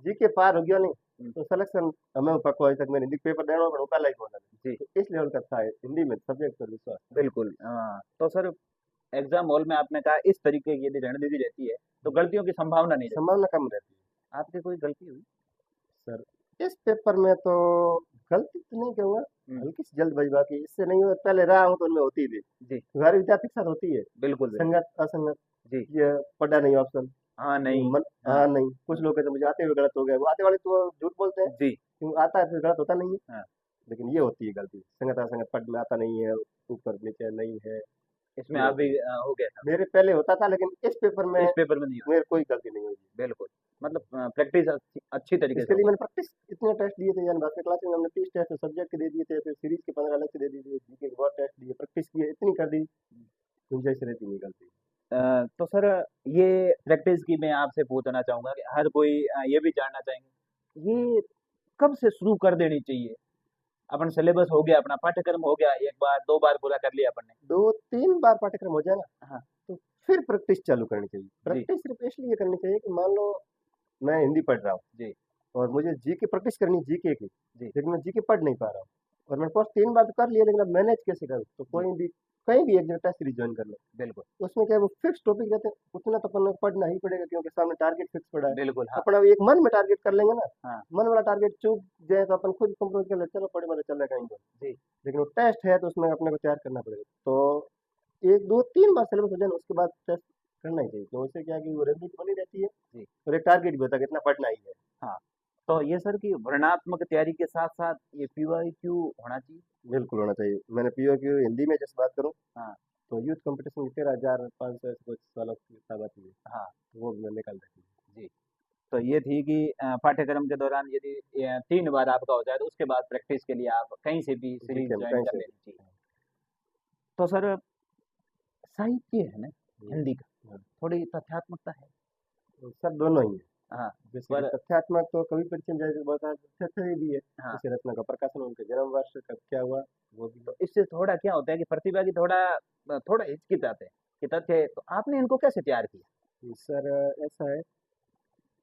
[SPEAKER 1] जीके पार हो गया नहीं,
[SPEAKER 2] हुँ।
[SPEAKER 1] तो सिलेक्शन हमें पक्को अभी तक मैंने हिंदी पेपर देना पड़ा पहला ही बोला,
[SPEAKER 2] जी।
[SPEAKER 1] तो इस लेवल का था हिंदी में सब्जेक्ट पर विश्वास।
[SPEAKER 2] बिल्कुल। तो सर एग्ज़ाम हॉल में आपने कहा इस तरीके की यदि रणनीति रहती है, तो गलतियों की संभावना नहीं रहती।
[SPEAKER 1] संभावना कम रहती है।
[SPEAKER 2] आपकी कोई गलती हुई?
[SPEAKER 1] सर इस पेपर में तो गलती तो नहीं कहूँगा,
[SPEAKER 2] हुँ।
[SPEAKER 1] हल्की सी जल्दबाजी, बाकी इससे नहीं हो, पहले रहा हूँ तो उनमें होती थी,
[SPEAKER 2] जी।
[SPEAKER 1] हर विद्यार्थी के साथ होती है,
[SPEAKER 2] बिल्कुल, बिल्कुल।
[SPEAKER 1] संगत असंगत,
[SPEAKER 2] जी।
[SPEAKER 1] ये पढ़ा नहीं ऑप्शन,
[SPEAKER 2] हाँ, नहीं।
[SPEAKER 1] मन,
[SPEAKER 2] हाँ।
[SPEAKER 1] हाँ नहीं, कुछ लोग कहते हैं मुझे आते हुए गलत हो गए, वो आते वाले तो झूठ बोलते हैं,
[SPEAKER 2] जी।
[SPEAKER 1] क्यों आता है फिर गलत होता नहीं है।
[SPEAKER 2] हाँ।
[SPEAKER 1] लेकिन ये होती है गलती, संगत असंगत पढ़ में आता नहीं है, ऊपर नीचे नहीं है,
[SPEAKER 2] इसमें
[SPEAKER 1] ये
[SPEAKER 2] आप
[SPEAKER 1] होती
[SPEAKER 2] भी
[SPEAKER 1] है।
[SPEAKER 2] हो गया था।
[SPEAKER 1] मेरे पहले होता था, लेकिन इस पेपर में
[SPEAKER 2] इस पेपर में नहीं हुआ।
[SPEAKER 1] मेरे कोई गलती नहीं हुई।
[SPEAKER 2] बिल्कुल। मतलब प्रैक्टिस अच्छी तरीके से
[SPEAKER 1] इसके लिए
[SPEAKER 2] होगी।
[SPEAKER 1] मैंने प्रैक्टिस इतने टेस्ट दिए थे, यानी बाकी क्लास में हमने 30 टेस्ट सब्जेक्ट के दे दिए थे, फिर सीरीज के 15 अलग से दे दिए थे, जीके के बहुत टेस्ट दिए, प्रैक्टिस की है, इतनी कर दी, गुंजाइश रहती निकलती।
[SPEAKER 2] तो सर ये प्रैक्टिस की मैं आपसे पूछना चाहूंगा कि हर कोई ये भी जानना चाहेंगे ये कब से शुरू कर देनी चाहिए। अपन सिलेबस हो गया, अपना पाठ्यक्रम हो गया, एक बार दो बार पूरा कर लिया अपन ने।
[SPEAKER 1] 2-3 बार पाठ्यक्रम हो जाए ना,
[SPEAKER 2] हाँ
[SPEAKER 1] तो फिर प्रैक्टिस चालू करनी चाहिए।
[SPEAKER 2] जी
[SPEAKER 1] प्रैक्टिस सिर्फ इसलिए करनी चाहिए कि मान लो मैं हिंदी पढ़ रहा हूँ
[SPEAKER 2] जी
[SPEAKER 1] और मुझे जीके प्रैक्टिस करनी है जीके की,
[SPEAKER 2] जी
[SPEAKER 1] लेकिन मैं जीके पढ़ नहीं पा रहा हूँ और मैंने कोर्स 3 बार तो कर लिया, लेकिन अब मैनेज कैसे करूँ? तो
[SPEAKER 2] जी
[SPEAKER 1] कोई भी कहीं भी एक जगह टेस्ट सीरीज ज्वाइन कर लो,
[SPEAKER 2] बिल्कुल
[SPEAKER 1] उसमें क्या है वो फिक्स टॉपिक रहते हैं, उतना तो अपन को पढ़ना ही पड़ेगा क्योंकि सामने टारगेट फिक्स पड़ा है।
[SPEAKER 2] बिल्कुल। हाँ
[SPEAKER 1] अपन अब एक मन में टारगेट कर लेंगे ना,
[SPEAKER 2] हाँ
[SPEAKER 1] मन वाला टारगेट चूक जाए तो अपन खुद कंप्रोज कर ले, चलो पढ़े वाले चल रहा कहीं,
[SPEAKER 2] जी
[SPEAKER 1] लेकिन वो टेस्ट है तो उसमें अपने को तैयार करना पड़ेगा। तो 1-2-3 बार सिलेबस हो जाए ना, उसके बाद टेस्ट करना ही चाहिए, तो उससे क्या है कि वो रेगुलर बनी रहती है
[SPEAKER 2] जी
[SPEAKER 1] और एक टारगेट भी होता है कि इतना पढ़ना ही है।
[SPEAKER 2] हाँ। तो ये सर की वर्णनात्मक तैयारी के साथ साथ ये पीवाईक्यू होना चाहिए।
[SPEAKER 1] बिल्कुल होना चाहिए। मैंने पीओक्यू हिंदी में जैसे बात करूँ,
[SPEAKER 2] हाँ
[SPEAKER 1] तो यूथ कंपटीशन की 13,500 ऐसे कुछ सवालों की किताब आती है,
[SPEAKER 2] हाँ
[SPEAKER 1] तो वो भी मैं निकाल देती हूँ।
[SPEAKER 2] जी। तो ये थी कि पाठ्यक्रम के दौरान यदि 3 बार आपका हो जाए तो उसके बाद प्रैक्टिस के लिए आप कहीं से भी
[SPEAKER 1] जी
[SPEAKER 2] सीरीज
[SPEAKER 1] के हम
[SPEAKER 2] ज्वाइन
[SPEAKER 1] कहीं
[SPEAKER 2] कर
[SPEAKER 1] से
[SPEAKER 2] लेनी चाहिए। तो सर साहित्य है ना
[SPEAKER 1] हम्म,
[SPEAKER 2] हिंदी का,
[SPEAKER 1] हाँ,
[SPEAKER 2] थोड़ी तथ्यात्मकता है।
[SPEAKER 1] तो सब दोनों ही है।
[SPEAKER 2] हाँ
[SPEAKER 1] जैसे कि
[SPEAKER 2] पर
[SPEAKER 1] तथ्यात्मक तो कवि परिचय जैसे बहुत तथ्य भी है,
[SPEAKER 2] हाँ
[SPEAKER 1] जैसे रचना का प्रकाशन, उनके जन्म वर्ष कब क्या हुआ, वो भी
[SPEAKER 2] तो
[SPEAKER 1] है।
[SPEAKER 2] इससे थोड़ा क्या होता है कि प्रतिभागी थोड़ा थोड़ा हिचकिचाते हैं कि तथ्य है, तो आपने इनको कैसे तैयार किया।
[SPEAKER 1] सर ऐसा है,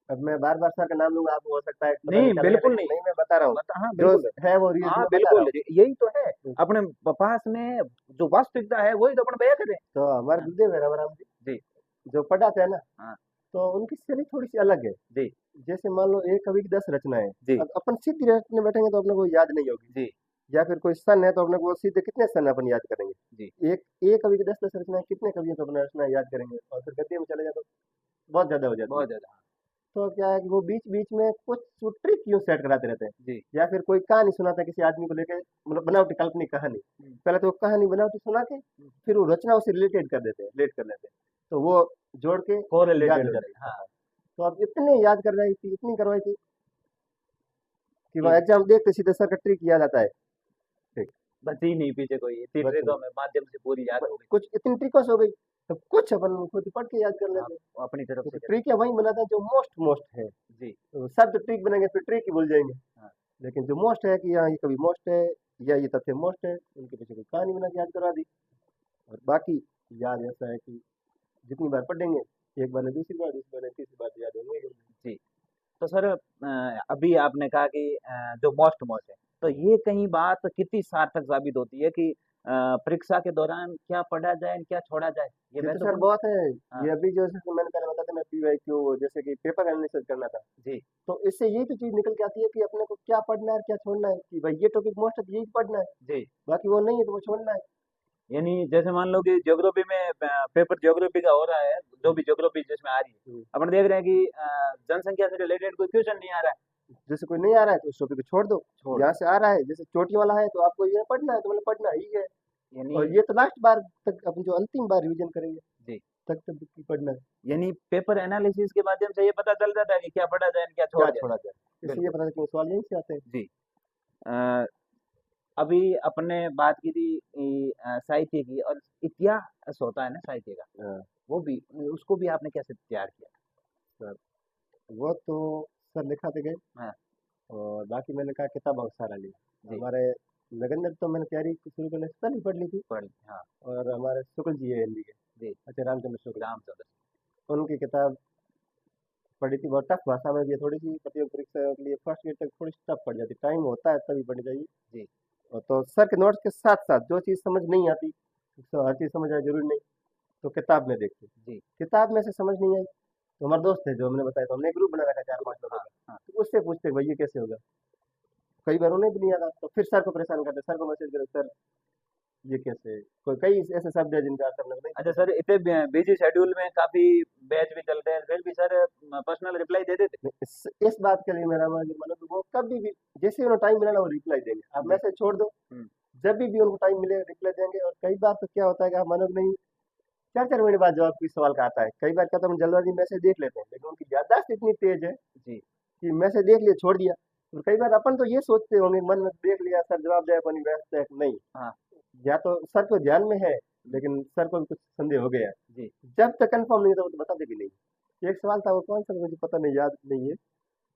[SPEAKER 1] अब मैं बार-बार सर का नाम लूँगा, आपको हो सकता है पता नहीं
[SPEAKER 2] नहीं
[SPEAKER 1] चलेगा,
[SPEAKER 2] बिल्कुल
[SPEAKER 1] लेकिन
[SPEAKER 2] नहीं।
[SPEAKER 1] नहीं मैं बता रहा हूँ,
[SPEAKER 2] बता हाँ
[SPEAKER 1] जो
[SPEAKER 2] बिल्कुल।
[SPEAKER 1] है वो रियल
[SPEAKER 2] हाँ
[SPEAKER 1] मैं बता रहा
[SPEAKER 2] बिल्कुल
[SPEAKER 1] हूँ।
[SPEAKER 2] यही तो है,
[SPEAKER 1] तो
[SPEAKER 2] अपने पास में जो वास्तविकता है वही तो अपन बयां करें।
[SPEAKER 1] तो हमारे
[SPEAKER 2] हाँ,
[SPEAKER 1] गुरुदेव है रामाराम जी,
[SPEAKER 2] जी
[SPEAKER 1] जो पढ़ाते हैं ना,
[SPEAKER 2] हाँ
[SPEAKER 1] तो उनकी शैली थोड़ी-सी अलग है।
[SPEAKER 2] जी
[SPEAKER 1] जैसे मान लो एक कवि की 10 रचनाएँ,
[SPEAKER 2] जी
[SPEAKER 1] अब अपन सीधी रचना बैठेंगे तो अपने को याद नहीं होगी,
[SPEAKER 2] जी
[SPEAKER 1] या फिर कोई सन है तो अपने को सीधे कितने सन अपन याद
[SPEAKER 2] जी
[SPEAKER 1] करेंगे। एक एक कवि की 10-10 रचनाएँ, कितने कवियों को अपना रचनाएँ याद करेंगे, और फिर गद्य में चले जाए तो बहुत ज़्यादा हो जाती है।
[SPEAKER 2] बहुत ज्यादा।
[SPEAKER 1] तो क्या है कि वो बीच-बीच में कुछ वो ट्रिक यूँ सेट कराते रहते हैं,
[SPEAKER 2] जी
[SPEAKER 1] या फिर कोई कहानी सुनाता है किसी आदमी को लेके, मतलब बनावटी काल्पनिक कहानी।
[SPEAKER 2] हम्म,
[SPEAKER 1] पहले तो वो कहानी बनावटी सुना के,
[SPEAKER 2] हम्म,
[SPEAKER 1] फिर वो रचना उससे रिलेटेड कर देते हैं, रिलेट कर लेते हैं। तो वो जोड़ के याद
[SPEAKER 2] कोरिलेटेड
[SPEAKER 1] हो
[SPEAKER 2] हो
[SPEAKER 1] जाती
[SPEAKER 2] जाए।
[SPEAKER 1] है।
[SPEAKER 2] हाँ
[SPEAKER 1] हाँ, तो अब इतने याद करवाई थी, इतनी करवाई थी कि वो
[SPEAKER 2] कि
[SPEAKER 1] एग्ज़ाम देखते सीधे सर का ट्रिक याद आता है। ठीक,
[SPEAKER 2] बस ही नहीं पीछे कोई इतनी
[SPEAKER 1] बस
[SPEAKER 2] ट्रिकों में माध्यम से पूरी याद
[SPEAKER 1] ब
[SPEAKER 2] हो गई।
[SPEAKER 1] कुछ इतनी ट्रिक्स हो गई, तो कुछ अपन खुद पढ़ के याद कर
[SPEAKER 2] आप
[SPEAKER 1] लेते हैं।
[SPEAKER 2] अपनी तरफ
[SPEAKER 1] क्योंकि
[SPEAKER 2] से कहते
[SPEAKER 1] ट्रिक है वही बनाता है जो मोस्ट मोस्ट है।
[SPEAKER 2] जी
[SPEAKER 1] तो सब तो ट्रिक बनाएँगे फिर ट्रिक ही भूल जाएँगे।
[SPEAKER 2] हाँ
[SPEAKER 1] लेकिन जो मोस्ट है कि हाँ, ये कभी मोस्ट है या ये तथ्य मोस्ट है, उनके पीछे कोई कहानी बना के याद करवा दी, और बाकी याद ऐसा है कि जितनी बार पढ़ेंगे, एक बार नहीं दूसरी बार नहीं तीसरी बार तो याद होंगे ही होंगे।
[SPEAKER 2] जी। तो सर अभी आपने कहा कि जो मोस्ट मोस्ट है, तो ये कहीं बात कितनी सार्थक साबित होती है कि परीक्षा के दौरान क्या पढ़ा जाए क्या छोड़ा जाए, ये
[SPEAKER 1] ये तो सर
[SPEAKER 2] महत्वपूर्ण।
[SPEAKER 1] बहुत है,
[SPEAKER 2] हाँ
[SPEAKER 1] ये अभी जो जैसे मैंने पहले बताया था, मैं पीवाईक्यू जैसे कि पेपर एनालिसिस करना था,
[SPEAKER 2] जी
[SPEAKER 1] तो इससे यही तो चीज़ निकल के आती है कि अपने को क्या पढ़ना है और क्या छोड़ना है, कि भाई ये टॉपिक मोस्ट है तो यही पढ़ना है,
[SPEAKER 2] जी।
[SPEAKER 1] बाकी वो नहीं है तो वो छोड़ना है।
[SPEAKER 2] यानी जैसे मान लो कि ज्योग्राफी में पेपर ज्योग्राफी का हो रहा है, जो भी ज्योग्राफी जिसमें आ रही है,
[SPEAKER 1] हुँ,
[SPEAKER 2] अपन देख रहे हैं कि जनसंख्या से रिलेटेड कोई क्वेश्चन नहीं आ रहा है।
[SPEAKER 1] जैसे कोई नहीं आ रहा है तो उस टॉपिक को छोड़ दो,
[SPEAKER 2] छोड़
[SPEAKER 1] यहाँ से आ रहा है जैसे चोटी वाला है तो आपको ये पढ़ना है तो मतलब पढ़ना ही है।
[SPEAKER 2] यानी
[SPEAKER 1] और ये तो लास्ट बार तक अपन जो अंतिम बार रिवीजन करेंगे
[SPEAKER 2] जी
[SPEAKER 1] तक तो बुक की पढ़ना है,
[SPEAKER 2] यानी पेपर एनालिसिस के माध्यम से ये पता चल जाता है कि क्या पढ़ा जाए क्या
[SPEAKER 1] क्या
[SPEAKER 2] छोड़ा जाए।
[SPEAKER 1] छोड़ा जाए। इससे ये
[SPEAKER 2] बिल्कुल
[SPEAKER 1] पता चलता है कि सवाल यहीं से आते हैं।
[SPEAKER 2] जी। अ, अभी अपने बात की थी साहित्य की, और इतिहास होता है ना साहित्य का,
[SPEAKER 1] हाँ,
[SPEAKER 2] वो भी उसको भी आपने कैसे तैयार किया।
[SPEAKER 1] सर वो तो सर लिखाते गए,
[SPEAKER 2] हाँ
[SPEAKER 1] और बाकी मैंने कहा किताब बहुत सारा लिया।
[SPEAKER 2] जी
[SPEAKER 1] हमारे नगेंद्र तो मैंने तैयारी शुरू करने से पहले ही पढ़ ली थी,
[SPEAKER 2] पढ़ हाँ
[SPEAKER 1] और हमारे शुक्ल जी है हिंदी के,
[SPEAKER 2] जी
[SPEAKER 1] अच्छा रामचंद्र शुक्ल,
[SPEAKER 2] रामचंद्र
[SPEAKER 1] उनकी किताब पढ़ी थी, बहुत टफ भाषा में भी है, थोड़ी सी प्रतियोगी परीक्षा के लिए फर्स्ट ईयर तक थोड़ी सी टफ पड़ जाती, टाइम होता है तभी पढ़नी चाहिए।
[SPEAKER 2] जी
[SPEAKER 1] और तो सर के नोट्स के साथ साथ जो चीज़ समझ नहीं आती, तो हर चीज़ समझ आए जरूरी नहीं, तो किताब में देखते,
[SPEAKER 2] जी
[SPEAKER 1] किताब में से समझ नहीं आई तो हमारे दोस्त थे जो हमने बताया, तो हमने ग्रुप बना रखा 4-5 लोगों
[SPEAKER 2] हाँ
[SPEAKER 1] का,
[SPEAKER 2] हाँ
[SPEAKER 1] तो उससे पूछते भाई ये कैसे होगा, कई बार उन्हें भी नहीं आता तो फिर सर को परेशान करते, सर को मैसेज करो सर ये कैसे, कोई कई ऐसे शब्द है जिनका अर्थ हम लोग नहीं
[SPEAKER 2] अच्छा
[SPEAKER 1] पता
[SPEAKER 2] सर,
[SPEAKER 1] चलता।
[SPEAKER 2] इतने बिजी शेड्यूल में काफी बैच भी चलते हैं, फिर भी सर पर्सनल रिप्लाई दे देते।
[SPEAKER 1] इस बात के लिए मेरा मानो तो वो कभी भी जैसे ही उन्हें टाइम मिला ना वो रिप्लाई देंगे, आप
[SPEAKER 2] जी
[SPEAKER 1] मैसेज छोड़ दो,
[SPEAKER 2] हम्म
[SPEAKER 1] जब भी उनको टाइम मिले रिप्लाई देंगे। और कई बार तो क्या होता है कि आप मानोगे नहीं, 4-4 महीने बाद जवाब किस सवाल का आता है। कई बार क्या तो हम जल्दबाजी में मैसेज देख लेते हैं, लेकिन उनकी याददाश्त इतनी तेज है
[SPEAKER 2] जी
[SPEAKER 1] कि मैसेज देख लिया छोड़ दिया। और कई बार अपन तो ये सोचते होंगे मन में, देख लिया सर जवाब दिया, अपन व्यस्त है नहीं,
[SPEAKER 2] हाँ
[SPEAKER 1] या तो सर को ध्यान में है, लेकिन सर को भी कुछ संदेह हो गया।
[SPEAKER 2] जी
[SPEAKER 1] जब तक कंफर्म नहीं था वो तो बताते भी नहीं। एक सवाल था, वो कौन सा मुझे पता नहीं, याद नहीं है।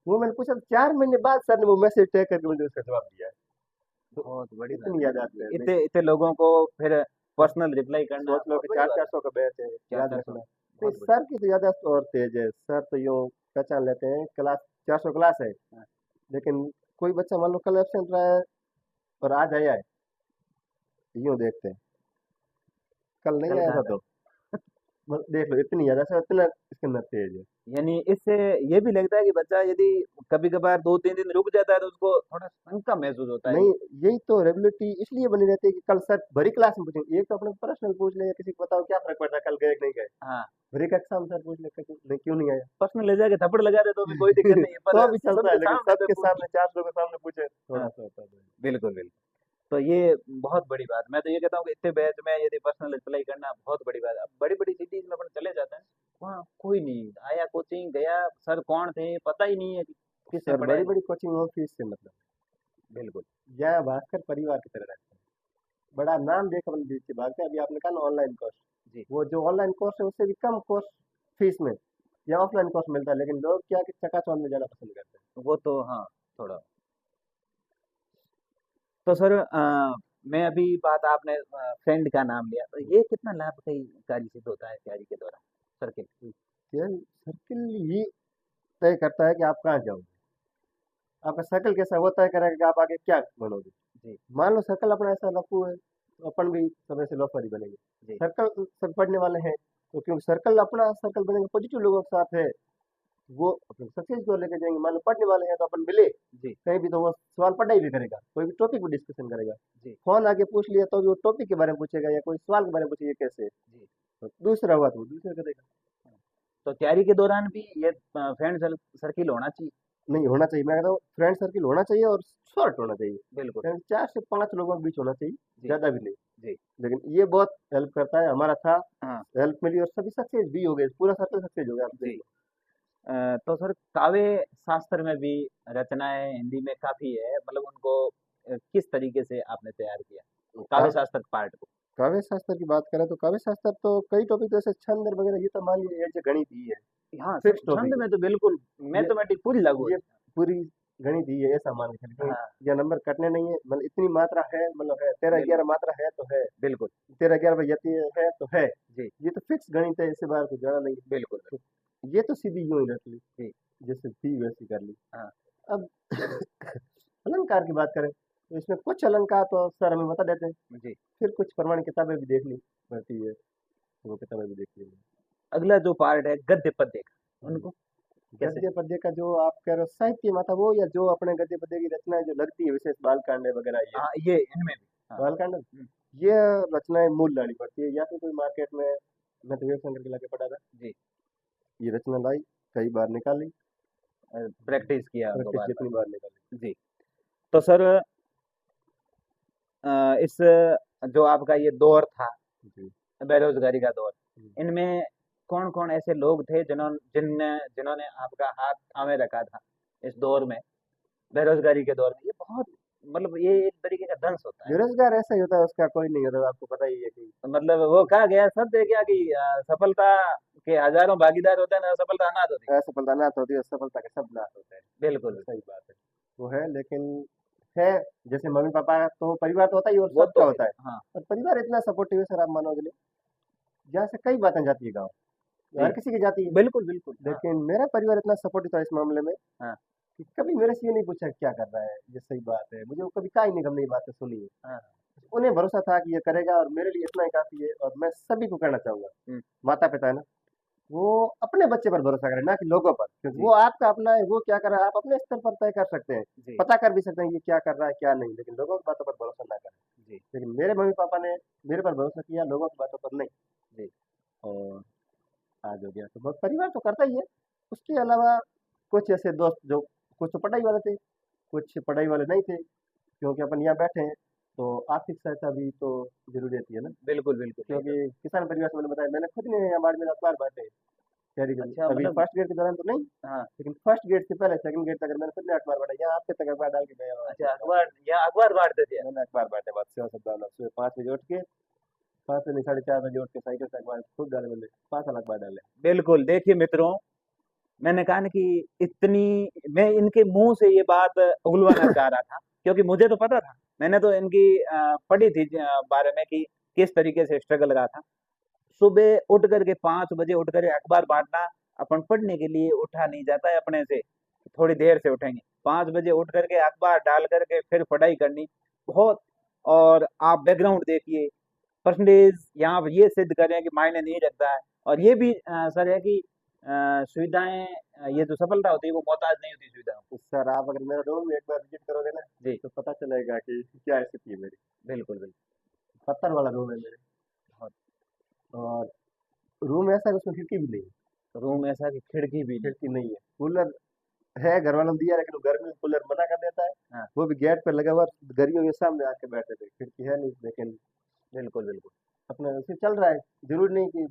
[SPEAKER 1] वो मैंने पूछा, 4 महीने बाद सर ने वो मैसेज टैग करके मुझे उसका जवाब दिया है। तो
[SPEAKER 2] बहुत बड़ी बात
[SPEAKER 1] इतनी
[SPEAKER 2] है।
[SPEAKER 1] याद आती है भाई।
[SPEAKER 2] इतने इतने लोगों को फिर पर्सनल रिप्लाई करना
[SPEAKER 1] सोच लो
[SPEAKER 2] बहुत
[SPEAKER 1] कि
[SPEAKER 2] बड़ी
[SPEAKER 1] चार
[SPEAKER 2] बात
[SPEAKER 1] चार
[SPEAKER 2] है।
[SPEAKER 1] सौ का बैच है,
[SPEAKER 2] चार
[SPEAKER 1] याद
[SPEAKER 2] चार सौ
[SPEAKER 1] रखना। नहीं,
[SPEAKER 2] बहुत बड़ी।
[SPEAKER 1] सर की तो याददाश्त और तेज है। सर तो यूँ पहचान लेते हैं, क्लास 400 क्लास है,
[SPEAKER 2] हाँ,
[SPEAKER 1] लेकिन कोई बच्चा मान लो कल एब्सेंट रहा है और आज आया है, यूँ देखते हैं, कल नहीं
[SPEAKER 2] कल
[SPEAKER 1] आया
[SPEAKER 2] कहाँ
[SPEAKER 1] था
[SPEAKER 2] था?
[SPEAKER 1] तो बस देख लो, इतनी याददाश्त है, इतना इसके अंदर तेज है।
[SPEAKER 2] यानी इससे ये भी लगता है कि बच्चा यदि कभी कभार 2-3 दिन रुक जाता है तो उसको थोड़ा शंका महसूस होता है
[SPEAKER 1] नहीं,
[SPEAKER 2] कि
[SPEAKER 1] यही तो रेबिलिटी इसलिए बनी रहती है कि कल सर भरी क्लास में पूछेंगे। एक तो अपने पर्सनल पूछ ले, या किसी को बताओ क्या फर्क पड़ता है कल गए कि नहीं गए,
[SPEAKER 2] हाँ
[SPEAKER 1] भरी कक्षा में सर पूछ ले नहीं क्यों नहीं आया।
[SPEAKER 2] पर्सनल ले जाके थप्पड़ लगा दे तो भी कोई दिक्कत नहीं है, पर
[SPEAKER 1] तो भी चलता है,
[SPEAKER 2] सबके
[SPEAKER 1] लेकिन
[SPEAKER 2] सामने तो
[SPEAKER 1] सबके
[SPEAKER 2] पूछ।
[SPEAKER 1] सामने 400 के सामने पूछे थोड़ा
[SPEAKER 2] हाँ
[SPEAKER 1] सा होता है।
[SPEAKER 2] बिल्कुल बिल्कुल। तो ये बहुत बड़ी बात, मैं तो ये कहता हूँ कि इतने बैच में यदि पर्सनल अप्लाई करना बहुत बड़ी बात है। अब बड़ी बड़ी सिटीज में अपन चले जाते हैं, वहाँ कोई नहीं आया, कोचिंग गया, सर कौन थे पता ही नहीं है कि किसने
[SPEAKER 1] सर
[SPEAKER 2] पढ़ाया
[SPEAKER 1] बड़ी
[SPEAKER 2] नहीं।
[SPEAKER 1] बड़ी कोचिंग और फीस से मतलब,
[SPEAKER 2] बिल्कुल
[SPEAKER 1] यहाँ भास्कर परिवार की तरह रहते हैं, बड़ा नाम देकर अपन बीच से भागते हैं। अभी आपने कहा ना ऑनलाइन कोर्स,
[SPEAKER 2] जी।
[SPEAKER 1] वो जो ऑनलाइन कोर्स है उससे भी कम कोर्स फीस में या ऑफलाइन कोर्स मिलता है, लेकिन लोग क्या कि चकाचौंध में जाना पसंद करते हैं।
[SPEAKER 2] वो तो हाँ थोड़ा। तो सर मैं अभी बात आपने फ्रेंड का नाम लिया, तो ये कितना लाभकारी कार्य सिद्ध होता है तैयारी के दौरान सर्किल?
[SPEAKER 1] केवल सर्किल ही तय करता है कि आप कहाँ जाओगे। आपका सर्कल कैसा है, वो तय करेगा कि आप आगे क्या बनोगे।
[SPEAKER 2] जी
[SPEAKER 1] मान लो सर्कल अपना ऐसा लफू है, तो अपन भी समय से लोफर ही बनेंगे।
[SPEAKER 2] जी
[SPEAKER 1] सर्कल सब पढ़ने वाले हैं, तो क्योंकि सर्कल अपना सर्कल बनेगा पॉजिटिव लोगों के साथ है, वो अपने सक्सेस की ओर लेके जाएंगे। मान लो पढ़ने वाले हैं तो अपन मिले
[SPEAKER 2] जी
[SPEAKER 1] कहीं भी, तो वो सवाल पढ़ाई भी करेगा, कोई भी टॉपिक पे डिस्कशन करेगा।
[SPEAKER 2] जी
[SPEAKER 1] फोन आके पूछ लिया तो भी वो टॉपिक के बारे में पूछेगा, या कोई सवाल के बारे में पूछेगा कैसे,
[SPEAKER 2] जी।
[SPEAKER 1] तो दूसरा हुआ तो वो दूसरा करेगा।
[SPEAKER 2] तो तैयारी के दौरान भी ये फ्रेंड सर्किल होना चाहिए।
[SPEAKER 1] नहीं होना चाहिए, मैं कहता हूँ फ्रेंड सर्किल होना चाहिए और शॉर्ट होना चाहिए,
[SPEAKER 2] बिल्कुल
[SPEAKER 1] यानी 4 से 5 लोगों के बीच होना चाहिए,
[SPEAKER 2] जी
[SPEAKER 1] ज्यादा भी नहीं।
[SPEAKER 2] जी
[SPEAKER 1] लेकिन ये बहुत हेल्प करता है, हमारा था,
[SPEAKER 2] हाँ
[SPEAKER 1] हेल्प मिली और सभी सक्सेस भी हो गए, पूरा सर्कल सक्सेस हो गया, आप देख
[SPEAKER 2] जी।
[SPEAKER 1] लो।
[SPEAKER 2] तो सर काव्य शास्त्र में भी रचनाएं हिंदी में काफी है, मतलब उनको किस तरीके से आपने तैयार किया काव्य
[SPEAKER 1] का,
[SPEAKER 2] शास्त्र पार्ट को?
[SPEAKER 1] काव्य शास्त्र की बात करें तो काव्य शास्त्र तो कई टॉपिक जैसे छंद वगैरह, ये तो मान लीजिए ये गणित ही है,
[SPEAKER 2] हाँ सर
[SPEAKER 1] फिक्स
[SPEAKER 2] छंद
[SPEAKER 1] टॉपिक है।
[SPEAKER 2] में तो बिल्कुल
[SPEAKER 1] ये
[SPEAKER 2] मैथमेटिक पूरी लागू
[SPEAKER 1] ये
[SPEAKER 2] होती
[SPEAKER 1] पूरी गणित ही है, ऐसा मान के चलिए,
[SPEAKER 2] है। हाँ
[SPEAKER 1] या नंबर कटने नहीं है, मतलब इतनी मात्रा है, मतलब है 13-11
[SPEAKER 2] बिल्कुल
[SPEAKER 1] मात्रा है तो है,
[SPEAKER 2] बिल्कुल
[SPEAKER 1] 13-11 पर यति है तो है।
[SPEAKER 2] जी
[SPEAKER 1] ये तो फिक्स गणित है, इससे बाहर कुछ जाना नहीं है।
[SPEAKER 2] बिल्कुल
[SPEAKER 1] तो ये तो सीधी यूं ही रख ली,
[SPEAKER 2] जी
[SPEAKER 1] जैसे थी वैसी कर ली।
[SPEAKER 2] हाँ
[SPEAKER 1] अब अलंकार की बात करें तो इसमें कुछ अलंकार तो सर हमें बता देते हैं,
[SPEAKER 2] जी।
[SPEAKER 1] फिर कुछ प्रमाण किताबें भी देखनी पड़ती है, वो किताबें भी देखनी है।
[SPEAKER 2] अगला जो पार्ट है गद्य पद्य का, उनको कैसे?
[SPEAKER 1] गद्य पद्य का जो आप कह रहे हो साहित्य में था वो, या जो अपने गद्य पद्य की रचनाएं जो लगती है, विशेष बालकांड वगैरह, ये
[SPEAKER 2] हाँ ये इनमें भी हाँ
[SPEAKER 1] बालकांड,
[SPEAKER 2] हम्म,
[SPEAKER 1] ये रचनाएं मूल लानी पड़ती है, या फिर कोई मार्केट में, मैं तो शंकर के लाके पढ़ा था,
[SPEAKER 2] जी
[SPEAKER 1] ये रचना लाई, कई बार निकाली,
[SPEAKER 2] प्रैक्टिस किया उनको
[SPEAKER 1] प्रैक्टिस
[SPEAKER 2] बार
[SPEAKER 1] जितनी बार निकाली।
[SPEAKER 2] बार जी। तो सर इस जो आपका ये दौर था
[SPEAKER 1] जी।
[SPEAKER 2] बेरोजगारी का दौर,
[SPEAKER 1] हम्म।
[SPEAKER 2] इनमें कौन कौन ऐसे लोग थे जिन्होंने आपका हाथ थामे रखा था इस दौर में, बेरोजगारी के दौर में? ये बहुत मतलब ये एक तरीके का दंश होता है।
[SPEAKER 1] बेरोजगार ऐसा ही होता है, उसका कोई नहीं होता, आपको पता ही है कि
[SPEAKER 2] मतलब वो कहा गया शब्द है क्या कि सफलता के हजारों भागीदार होते हैं ना, असफलता अनाथ होती
[SPEAKER 1] असफलता नाथ होती है, सफलता के सब नाथ होते हैं।
[SPEAKER 2] है। बिल्कुल
[SPEAKER 1] सही बात है, वो है, लेकिन है, जैसे मम्मी पापा तो परिवार तो होता ही, और
[SPEAKER 2] वो
[SPEAKER 1] सबका
[SPEAKER 2] तो
[SPEAKER 1] होता है,
[SPEAKER 2] हाँ
[SPEAKER 1] और परिवार इतना सपोर्टिव है सर, आप मानोगे नहीं, जहाँ से कई बातें जाती है गाँव,
[SPEAKER 2] जी
[SPEAKER 1] हर किसी की जाती है,
[SPEAKER 2] बिल्कुल बिल्कुल हाँ
[SPEAKER 1] लेकिन मेरा परिवार इतना सपोर्टिव था इस मामले में
[SPEAKER 2] हाँ
[SPEAKER 1] कि कभी मेरे से ये नहीं पूछा क्या कर रहा है, ये सही बात है, मुझे वो कभी कहा नहीं, हमने ये बातें सुनी है।
[SPEAKER 2] हाँ
[SPEAKER 1] उन्हें भरोसा था कि ये करेगा, और मेरे लिए इतना ही काफी है, और मैं सभी को कहना चाहूंगा,
[SPEAKER 2] हम्म,
[SPEAKER 1] माता पिता है ना, वो अपने बच्चे पर भरोसा करें, ना कि लोगों पर, क्योंकि
[SPEAKER 2] जी
[SPEAKER 1] वो आपका अपना है, वो क्या कर रहा है आप अपने स्तर पर तय कर सकते हैं,
[SPEAKER 2] जी
[SPEAKER 1] पता कर भी सकते हैं ये क्या कर रहा है क्या नहीं, लेकिन लोगों की बातों पर भरोसा ना करें।
[SPEAKER 2] जी
[SPEAKER 1] लेकिन मेरे मम्मी पापा ने मेरे पर भरोसा किया, लोगों की बातों पर नहीं,
[SPEAKER 2] जी
[SPEAKER 1] और आज हो गया तो बस, परिवार तो करता ही है। उसके अलावा कुछ ऐसे दोस्त जो, कुछ तो पढ़ाई वाले थे, कुछ पढ़ाई वाले नहीं थे, क्योंकि अपन यहाँ बैठे हैं, तो आर्थिक सहायता भी तो जरूरी रहती है ना,
[SPEAKER 2] बिल्कुल बिल्कुल ये तो।
[SPEAKER 1] क्योंकि किसान परिवार से मैंने बताया, मैंने खुद ने हमारे में अखबार बांटे तैयारी के लिए।
[SPEAKER 2] अच्छा
[SPEAKER 1] अभी
[SPEAKER 2] मतलब
[SPEAKER 1] फर्स्ट ग्रेड के दौरान तो नहीं,
[SPEAKER 2] हाँ।
[SPEAKER 1] लेकिन फर्स्ट ग्रेड से पहले सेकंड ग्रेड तक अगर मैंने खुद ने अखबार बांटा, यहाँ आपके तक अखबार डाल के गया हुआ
[SPEAKER 2] अच्छा अखबार, यहाँ अखबार बांटते थे।
[SPEAKER 1] मैंने अखबार बांटे बात सेवा सद्भावना सुबह 5 बजे उठ के, 5 से नहीं 4:30 बजे उठ के साइकिल से अखबार खुद डाले, मैंने 5 साल अखबार डाले।
[SPEAKER 2] बिल्कुल देखिए मित्रों, मैंने कहा ना कि इतनी, मैं इनके मुंह से ये बात उगलवाना चाह रहा था क्योंकि मुझे तो पता था, मैंने तो इनकी पढ़ी थी बारे में कि किस तरीके से स्ट्रगल रहा था। सुबह उठ करके 5 बजे उठ कर अखबार बांटना, अपन पढ़ने के लिए उठा नहीं जाता है अपने से, थोड़ी देर से उठेंगे, 5 बजे उठ करके अखबार डाल करके फिर पढ़ाई करनी बहुत। और आप बैकग्राउंड देखिए, परसेंटेज यहाँ ये सिद्ध कर रहे हैं कि मायने नहीं रखता है। और ये भी सर है कि सुविधाएं, ये जो सफलता होती है वो मोहताज नहीं होती सुविधाओं।
[SPEAKER 1] तो सर आप अगर मेरा रूम में एक बार विजिट करोगे ना,
[SPEAKER 2] जी
[SPEAKER 1] तो पता चलेगा कि क्या स्थिति है मेरी।
[SPEAKER 2] बिल्कुल बिल्कुल।
[SPEAKER 1] पत्थर वाला रूम है मेरे, और रूम ऐसा है उसमें खिड़की भी नहीं है।
[SPEAKER 2] रूम ऐसा कि खिड़की भी नहीं।
[SPEAKER 1] खिड़की नहीं है, कूलर है घर वालों ने दिया, लेकिन वो गर्मी में कूलर मना कर देता है।
[SPEAKER 2] हाँ
[SPEAKER 1] वो भी गेट पर लगा हुआ, गर्मियों के सामने आके बैठे थे, खिड़की है नहीं, लेकिन
[SPEAKER 2] बिल्कुल बिल्कुल।
[SPEAKER 1] अपना उसे चल रहा है। जरूरी नहीं कि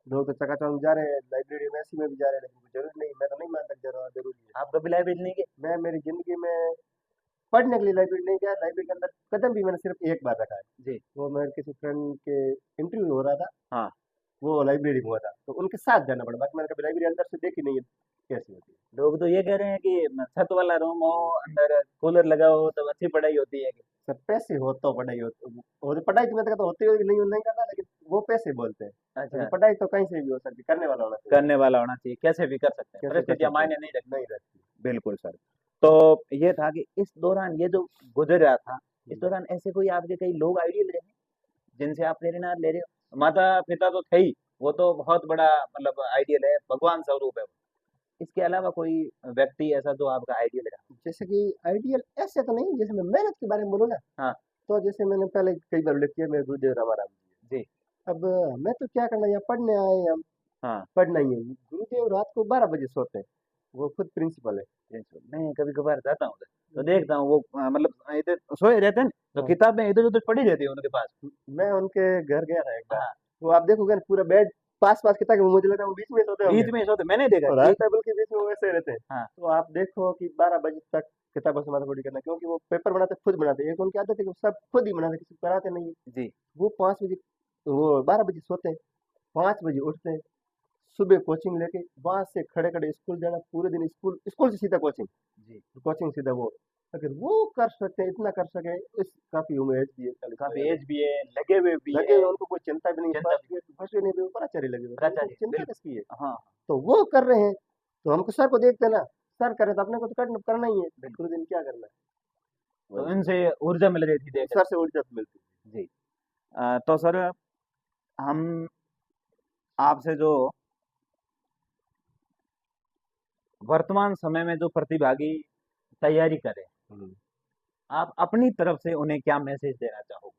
[SPEAKER 1] लोग तो चकाचौंध जा रहे हैं लाइब्रेरी में, ऐसी में भी जा रहे हैं, लेकिन जरूरी नहीं, मैं तो नहीं मानता कि जरूरी है।
[SPEAKER 2] आप कभी लाइब्रेरी नहीं गए?
[SPEAKER 1] मैं मेरी जिंदगी में पढ़ने के लिए लाइब्रेरी नहीं गया, लाइब्रेरी के अंदर कदम भी मैंने सिर्फ एक बार रखा है।
[SPEAKER 2] जी
[SPEAKER 1] वो मेरे किसी फ्रेंड के इंटरव्यू हो रहा था,
[SPEAKER 2] हाँ।
[SPEAKER 1] वो लाइब्रेरी में हुआ था, तो उनके साथ जाना पड़ा, बाकी मैंने कभी लाइब्रेरी अंदर से देखी नहीं है कैसी होती है।
[SPEAKER 2] लोग तो ये कह रहे हैं कि छत वाला रूम हो, अंदर कूलर लगा हो तो अच्छी पढ़ाई होती है।
[SPEAKER 1] सर पैसे हो तो पढ़ाई हो, और पढ़ाई की मैं तो कहता हूँ होती होगी, नहीं नहीं करना, लेकिन वो पैसे बोलते हैं।
[SPEAKER 2] अच्छा,
[SPEAKER 1] लेकिन पढ़ाई तो कहीं से भी हो सकती, करने वाला होना चाहिए।
[SPEAKER 2] करने वाला होना चाहिए, कैसे भी कर सकते हैं,
[SPEAKER 1] कैसे कर
[SPEAKER 2] परिस्थितियां
[SPEAKER 1] सकते हैं,
[SPEAKER 2] मायने नहीं रखती।
[SPEAKER 1] नहीं रहती।
[SPEAKER 2] बिल्कुल सर। तो ये था कि इस दौरान ये जो गुजर रहा था, इस दौरान ऐसे कोई आपके कई लोग आइडियल रहे हैं जिनसे आप प्रेरणा ले रहे हो? माता पिता तो थे ही, वो तो बहुत बड़ा मतलब आइडियल है, भगवान स्वरूप है वो। इसके अलावा कोई व्यक्ति ऐसा जो आपका आइडियल रहा?
[SPEAKER 1] जैसे कि आइडियल ऐसे तो नहीं, जैसे मैं मेहनत के बारे में बोलूँ ना,
[SPEAKER 2] हाँ
[SPEAKER 1] तो जैसे मैंने पहले कई बार उल्लेख किया, मेरे गुरुदेव रामाराम जी
[SPEAKER 2] जी।
[SPEAKER 1] है। अब हमें तो क्या करना है, यहाँ पढ़ने आए हैं हम,
[SPEAKER 2] हाँ
[SPEAKER 1] पढ़ना ही है। गुरुदेव रात को 12 बजे सोते हैं, वो खुद प्रिंसिपल है।
[SPEAKER 2] बिल्कुल। मैं कभी कभार जाता हूँ उधर, तो देखता हूँ वो मतलब इधर सोए रहते हैं ना, तो
[SPEAKER 1] हाँ,
[SPEAKER 2] किताबें इधर उधर पड़ी रहती है उनके पास।
[SPEAKER 1] मैं उनके घर गया था एक बार,
[SPEAKER 2] हाँ
[SPEAKER 1] तो आप देखोगे ना पूरा बेड पास पास किताब, मुझे लगता है वो बीच में सोते होंगे,
[SPEAKER 2] बीच में ही सोते, मैंने देखा
[SPEAKER 1] और
[SPEAKER 2] है।
[SPEAKER 1] हर
[SPEAKER 2] एक
[SPEAKER 1] टेबल के बीच में वो वैसे रहते हैं।
[SPEAKER 2] हाँ
[SPEAKER 1] तो आप देखो कि 12 बजे तक किताबों से माथापच्ची करना, क्योंकि वो पेपर बनाते खुद बनाते, एक उनकी आदत है कि वो सब खुद ही बनाते, किसी को कराते नहीं है।
[SPEAKER 2] जी
[SPEAKER 1] वो 5 बजे, वो 12 बजे सोते हैं, 5 बजे उठते हैं, सुबह कोचिंग लेके वहां से खड़े खड़े स्कूल जाना, पूरे दिन स्कूल, स्कूल से सीधा कोचिंग,
[SPEAKER 2] जी।
[SPEAKER 1] कोचिंग सीधा वो। अगर वो कर सकते हैं, इतना कर सके, इस काफी उम्र एज भी है, 40
[SPEAKER 2] काफी
[SPEAKER 1] वगैरह
[SPEAKER 2] एज भी है, लगे हुए भी
[SPEAKER 1] लगे
[SPEAKER 2] है।
[SPEAKER 1] हुए, उनको कोई चिंता भी नहीं,
[SPEAKER 2] चिंता भी,
[SPEAKER 1] फर्स्ट नहीं भी प्राचार्य लगे हुए, तो उनको
[SPEAKER 2] प्राचार्य
[SPEAKER 1] चिंता
[SPEAKER 2] बिल्कुल।
[SPEAKER 1] किसकी है।
[SPEAKER 2] हाँ
[SPEAKER 1] तो वो कर रहे हैं, तो हमको सर को देखते हैं ना, सर करे तो अपने को तो करना ही है,
[SPEAKER 2] बिल्कुल।
[SPEAKER 1] पूरे दिन क्या करना है।
[SPEAKER 2] तो
[SPEAKER 1] वही
[SPEAKER 2] इनसे ऊर्जा मिल रही थी देख।
[SPEAKER 1] सर से ऊर्जा मिलती
[SPEAKER 2] जी। तो सर हम आपसे जो वर्तमान समय में जो प्रतिभागी तैयारी करें,
[SPEAKER 1] है।
[SPEAKER 2] आप अपनी तरफ से उन्हें क्या मैसेज देना चाहोगे?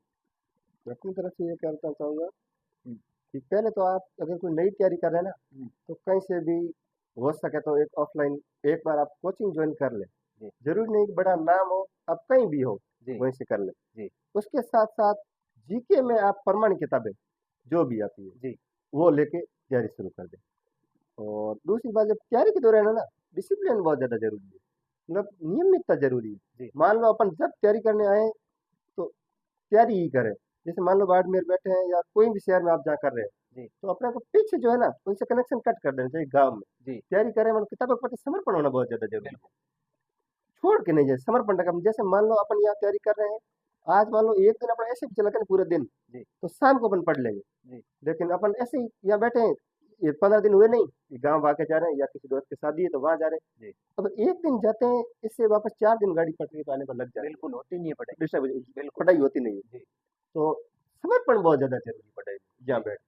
[SPEAKER 1] मैं अपनी तरफ से ये कहना चाहूंगा
[SPEAKER 2] हम्म,
[SPEAKER 1] कि पहले तो आप अगर कोई नई तैयारी कर रहे हैं ना,
[SPEAKER 2] हम्म,
[SPEAKER 1] तो कहीं से भी हो सके तो एक ऑफलाइन एक बार आप कोचिंग ज्वाइन कर लें।
[SPEAKER 2] जी
[SPEAKER 1] जरूरी नहीं कि बड़ा नाम हो, आप कहीं भी हो
[SPEAKER 2] जी
[SPEAKER 1] वहीं से कर लें।
[SPEAKER 2] जी
[SPEAKER 1] उसके साथ साथ जीके में आप प्रमाणित किताबें जो भी आती है,
[SPEAKER 2] जी
[SPEAKER 1] वो लेके तैयारी शुरू कर दें। और दूसरी बात, जब तैयारी के दौरान है ना, डिसिप्लिन बहुत ज़्यादा जरूरी है, मतलब नियमितता जरूरी है।
[SPEAKER 2] जी
[SPEAKER 1] मान लो अपन जब तैयारी करने आए, तो तैयारी ही करें। जैसे मान लो बाड़मेर बैठे हैं या कोई भी शहर में आप जहाँ कर रहे हैं,
[SPEAKER 2] जी
[SPEAKER 1] तो अपने को पीछे जो है ना, उनसे कनेक्शन कट कर देना चाहिए। गाँव में
[SPEAKER 2] जी
[SPEAKER 1] तैयारी करें, मतलब किताबों के प्रति समर्पण होना बहुत ज़्यादा जरूरी है।
[SPEAKER 2] बिल्कुल।
[SPEAKER 1] छोड़ के नहीं जाए, समर्पण रखें। जैसे मान लो अपन यहाँ तैयारी कर रहे हैं, आज मान लो एक दिन अपन ऐसे भी चला करें पूरे दिन,
[SPEAKER 2] जी
[SPEAKER 1] तो शाम को अपन पढ़ लेंगे।
[SPEAKER 2] जी
[SPEAKER 1] लेकिन अपन ऐसे ही यहाँ बैठे हैं, ये 15 दिन हुए नहीं, ये गाँव आके जा रहे हैं, या किसी दोस्त की शादी है तो वहाँ जा रहे हैं,
[SPEAKER 2] जी
[SPEAKER 1] अब एक दिन जाते हैं, इससे वापस 4 दिन गाड़ी पटरी पे आने पर लग जाती है।
[SPEAKER 2] बिल्कुल होती नहीं है पढ़ाई।
[SPEAKER 1] डिस्टर्ब,
[SPEAKER 2] बिल्कुल
[SPEAKER 1] पढ़ाई होती नहीं है।
[SPEAKER 2] जी।
[SPEAKER 1] तो समर्पण बहुत ज्यादा जरूरी है पढ़ाई में, जहाँ
[SPEAKER 2] जी
[SPEAKER 1] बैठ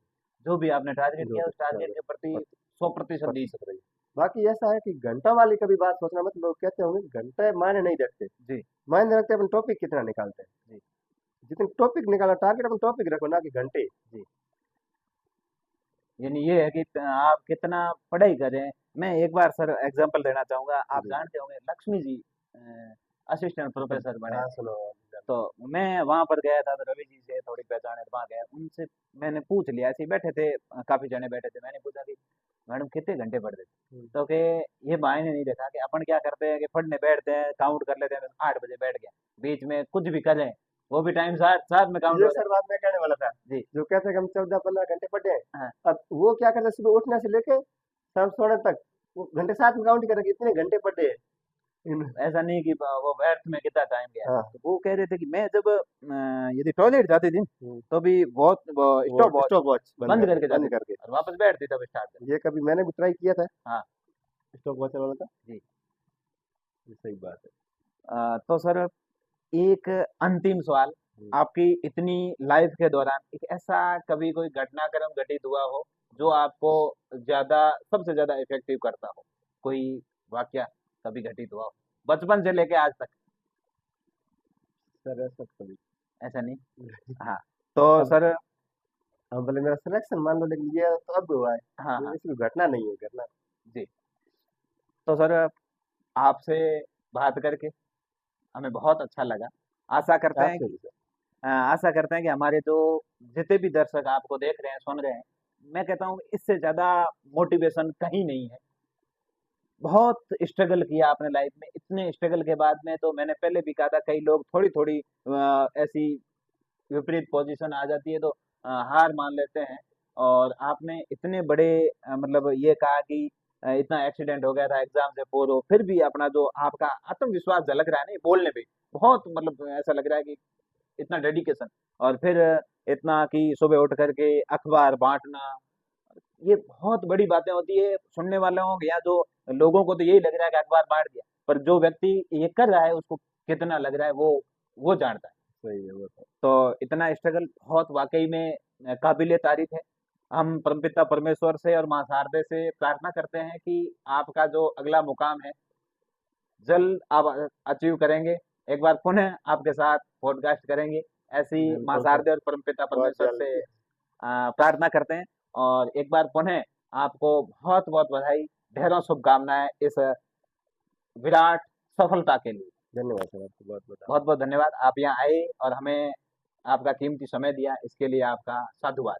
[SPEAKER 2] जो भी आपने टारगेट
[SPEAKER 1] जो
[SPEAKER 2] किया
[SPEAKER 1] भी
[SPEAKER 2] उस टारगेट के प्रति 100% दी।
[SPEAKER 1] प्रतिशत रही। बाकी ऐसा है कि घंटा वाली कभी बात सोचना मत, लोग कहते होंगे घंटे मायने नहीं रखते।
[SPEAKER 2] जी
[SPEAKER 1] मायने रखते अपन टॉपिक कितना निकालते हैं।
[SPEAKER 2] जी
[SPEAKER 1] जितने टॉपिक निकाला, टारगेट अपन टॉपिक रखो, ना कि घंटे।
[SPEAKER 2] जी। यानी ये है कि आप कितना पढ़ाई करें। मैं एक बार सर एग्जांपल देना चाहूंगा, आप
[SPEAKER 1] जी।
[SPEAKER 2] जानते होंगे लक्ष्मी जी असिस्टेंट प्रोफेसर बने
[SPEAKER 1] हाँ
[SPEAKER 2] थे।
[SPEAKER 1] सुनो,
[SPEAKER 2] तो मैं वहां पर गया था, तो रवि जी से थोड़ी पहचान है, तो वहां गया, उनसे मैंने पूछ लिया, ऐसे ही बैठे थे, काफी जने बैठे थे, मैंने पूछा कि मैडम कितने घंटे पढ़ते थे, तो कि ये मायने नहीं देखा कि अपन क्या करते हैं कि पढ़ने बैठते हैं, काउंट कर लेते हैं, 8 बजे बैठ गए, बीच में कुछ भी करें वो भी टाइम साथ साथ में काउंट
[SPEAKER 1] ये
[SPEAKER 2] हो
[SPEAKER 1] सर बात मैं कहने वाला था।
[SPEAKER 2] जी।
[SPEAKER 1] जो कहते हैं कि हम 14-15 घंटे पढ़े हैं,
[SPEAKER 2] हाँ।
[SPEAKER 1] अब वो क्या करते हैं, सुबह उठने से लेके शाम सोने तक वो घंटे साथ में काउंट करेंगे, इतने घंटे पढ़े हैं।
[SPEAKER 2] ऐसा नहीं कि वो व्यर्थ में कितना टाइम गया।
[SPEAKER 1] हाँ।
[SPEAKER 2] तो वो कह रहे थे कि मैं जब यदि टॉयलेट जाती थी
[SPEAKER 1] हम्म।
[SPEAKER 2] तो भी बहुत
[SPEAKER 1] वो
[SPEAKER 2] स्टॉप वॉच
[SPEAKER 1] स्टॉप वॉच
[SPEAKER 2] बंद करके जाती
[SPEAKER 1] बंद
[SPEAKER 2] थी
[SPEAKER 1] करके।
[SPEAKER 2] और वापस बैठती तब स्टार्ट कर।
[SPEAKER 1] ये कभी मैंने भी ट्राई किया था,
[SPEAKER 2] हाँ
[SPEAKER 1] स्टॉप वॉच वाला था।
[SPEAKER 2] जी।
[SPEAKER 1] ये सही बात है।
[SPEAKER 2] तो सर एक अंतिम सवाल,
[SPEAKER 1] हम्म।
[SPEAKER 2] आपकी इतनी लाइफ के दौरान एक ऐसा कभी कोई घटनाक्रम घटित हुआ हो जो आपको ज्यादा सबसे ज्यादा इफेक्टिव करता हो, कोई वाक्या कभी घटित हुआ हो बचपन से लेके आज तक?
[SPEAKER 1] सर ऐसा कभी
[SPEAKER 2] ऐसा नहीं। हाँ तो
[SPEAKER 1] अब
[SPEAKER 2] सर।
[SPEAKER 1] अब भले मेरा सिलेक्शन मान लो, लेकिन ये तो अब हुआ है,
[SPEAKER 2] हाँ
[SPEAKER 1] ये
[SPEAKER 2] हाँ
[SPEAKER 1] ऐसी कोई घटना नहीं है, घटना।
[SPEAKER 2] जी। तो सर आपसे बात करके हमें बहुत अच्छा लगा। आशा करते हैं
[SPEAKER 1] आपसे
[SPEAKER 2] कि
[SPEAKER 1] भी सर।
[SPEAKER 2] आशा करते हैं कि हमारे जो जितने भी दर्शक आपको देख रहे हैं, सुन रहे हैं, मैं कहता हूँ इससे ज्यादा मोटिवेशन कहीं नहीं है। बहुत स्ट्रगल किया आपने लाइफ में, इतने स्ट्रगल के बाद में, तो मैंने पहले भी कहा था कई लोग थोड़ी थोड़ी ऐसी विपरीत पोजीशन आ जाती है तो हार मान लेते हैं। और आपने इतने बड़े मतलब ये कहा कि इतना एक्सीडेंट हो गया था एग्जाम से पूर्व, फिर भी अपना जो आपका आत्मविश्वास झलक रहा है ना बोलने पे, बहुत मतलब ऐसा लग रहा है कि इतना डेडिकेशन। और फिर इतना कि सुबह उठ करके अखबार बांटना, ये बहुत बड़ी बातें होती है सुनने वालों को, या जो लोगों को तो यही लग रहा है कि अखबार बांट दिया, पर जो व्यक्ति ये कर रहा है उसको कितना लग रहा है वो जानता है।
[SPEAKER 1] सही है वो तो।
[SPEAKER 2] तो इतना स्ट्रगल बहुत वाकई में काबिले तारीफ है। हम परमपिता परमेश्वर से और मां शारदे से प्रार्थना करते हैं कि आपका जो अगला मुकाम है जल्द आप अचीव करेंगे, एक बार पुनः आपके साथ पॉडकास्ट करेंगे, ऐसी मां
[SPEAKER 1] बिल्कुल सर,
[SPEAKER 2] शारदे और परमपिता
[SPEAKER 1] बहुत
[SPEAKER 2] परमेश्वर
[SPEAKER 1] जल्द।
[SPEAKER 2] से प्रार्थना करते हैं। और एक बार पुनः आपको बहुत बहुत बधाई, ढेरों शुभकामनाएं इस विराट सफलता के लिए।
[SPEAKER 1] धन्यवाद सर, आपको बहुत बहुत।
[SPEAKER 2] बहुत बहुत धन्यवाद, आप यहाँ आए और हमें आपका कीमती समय दिया, इसके लिए आपका साधुवाद।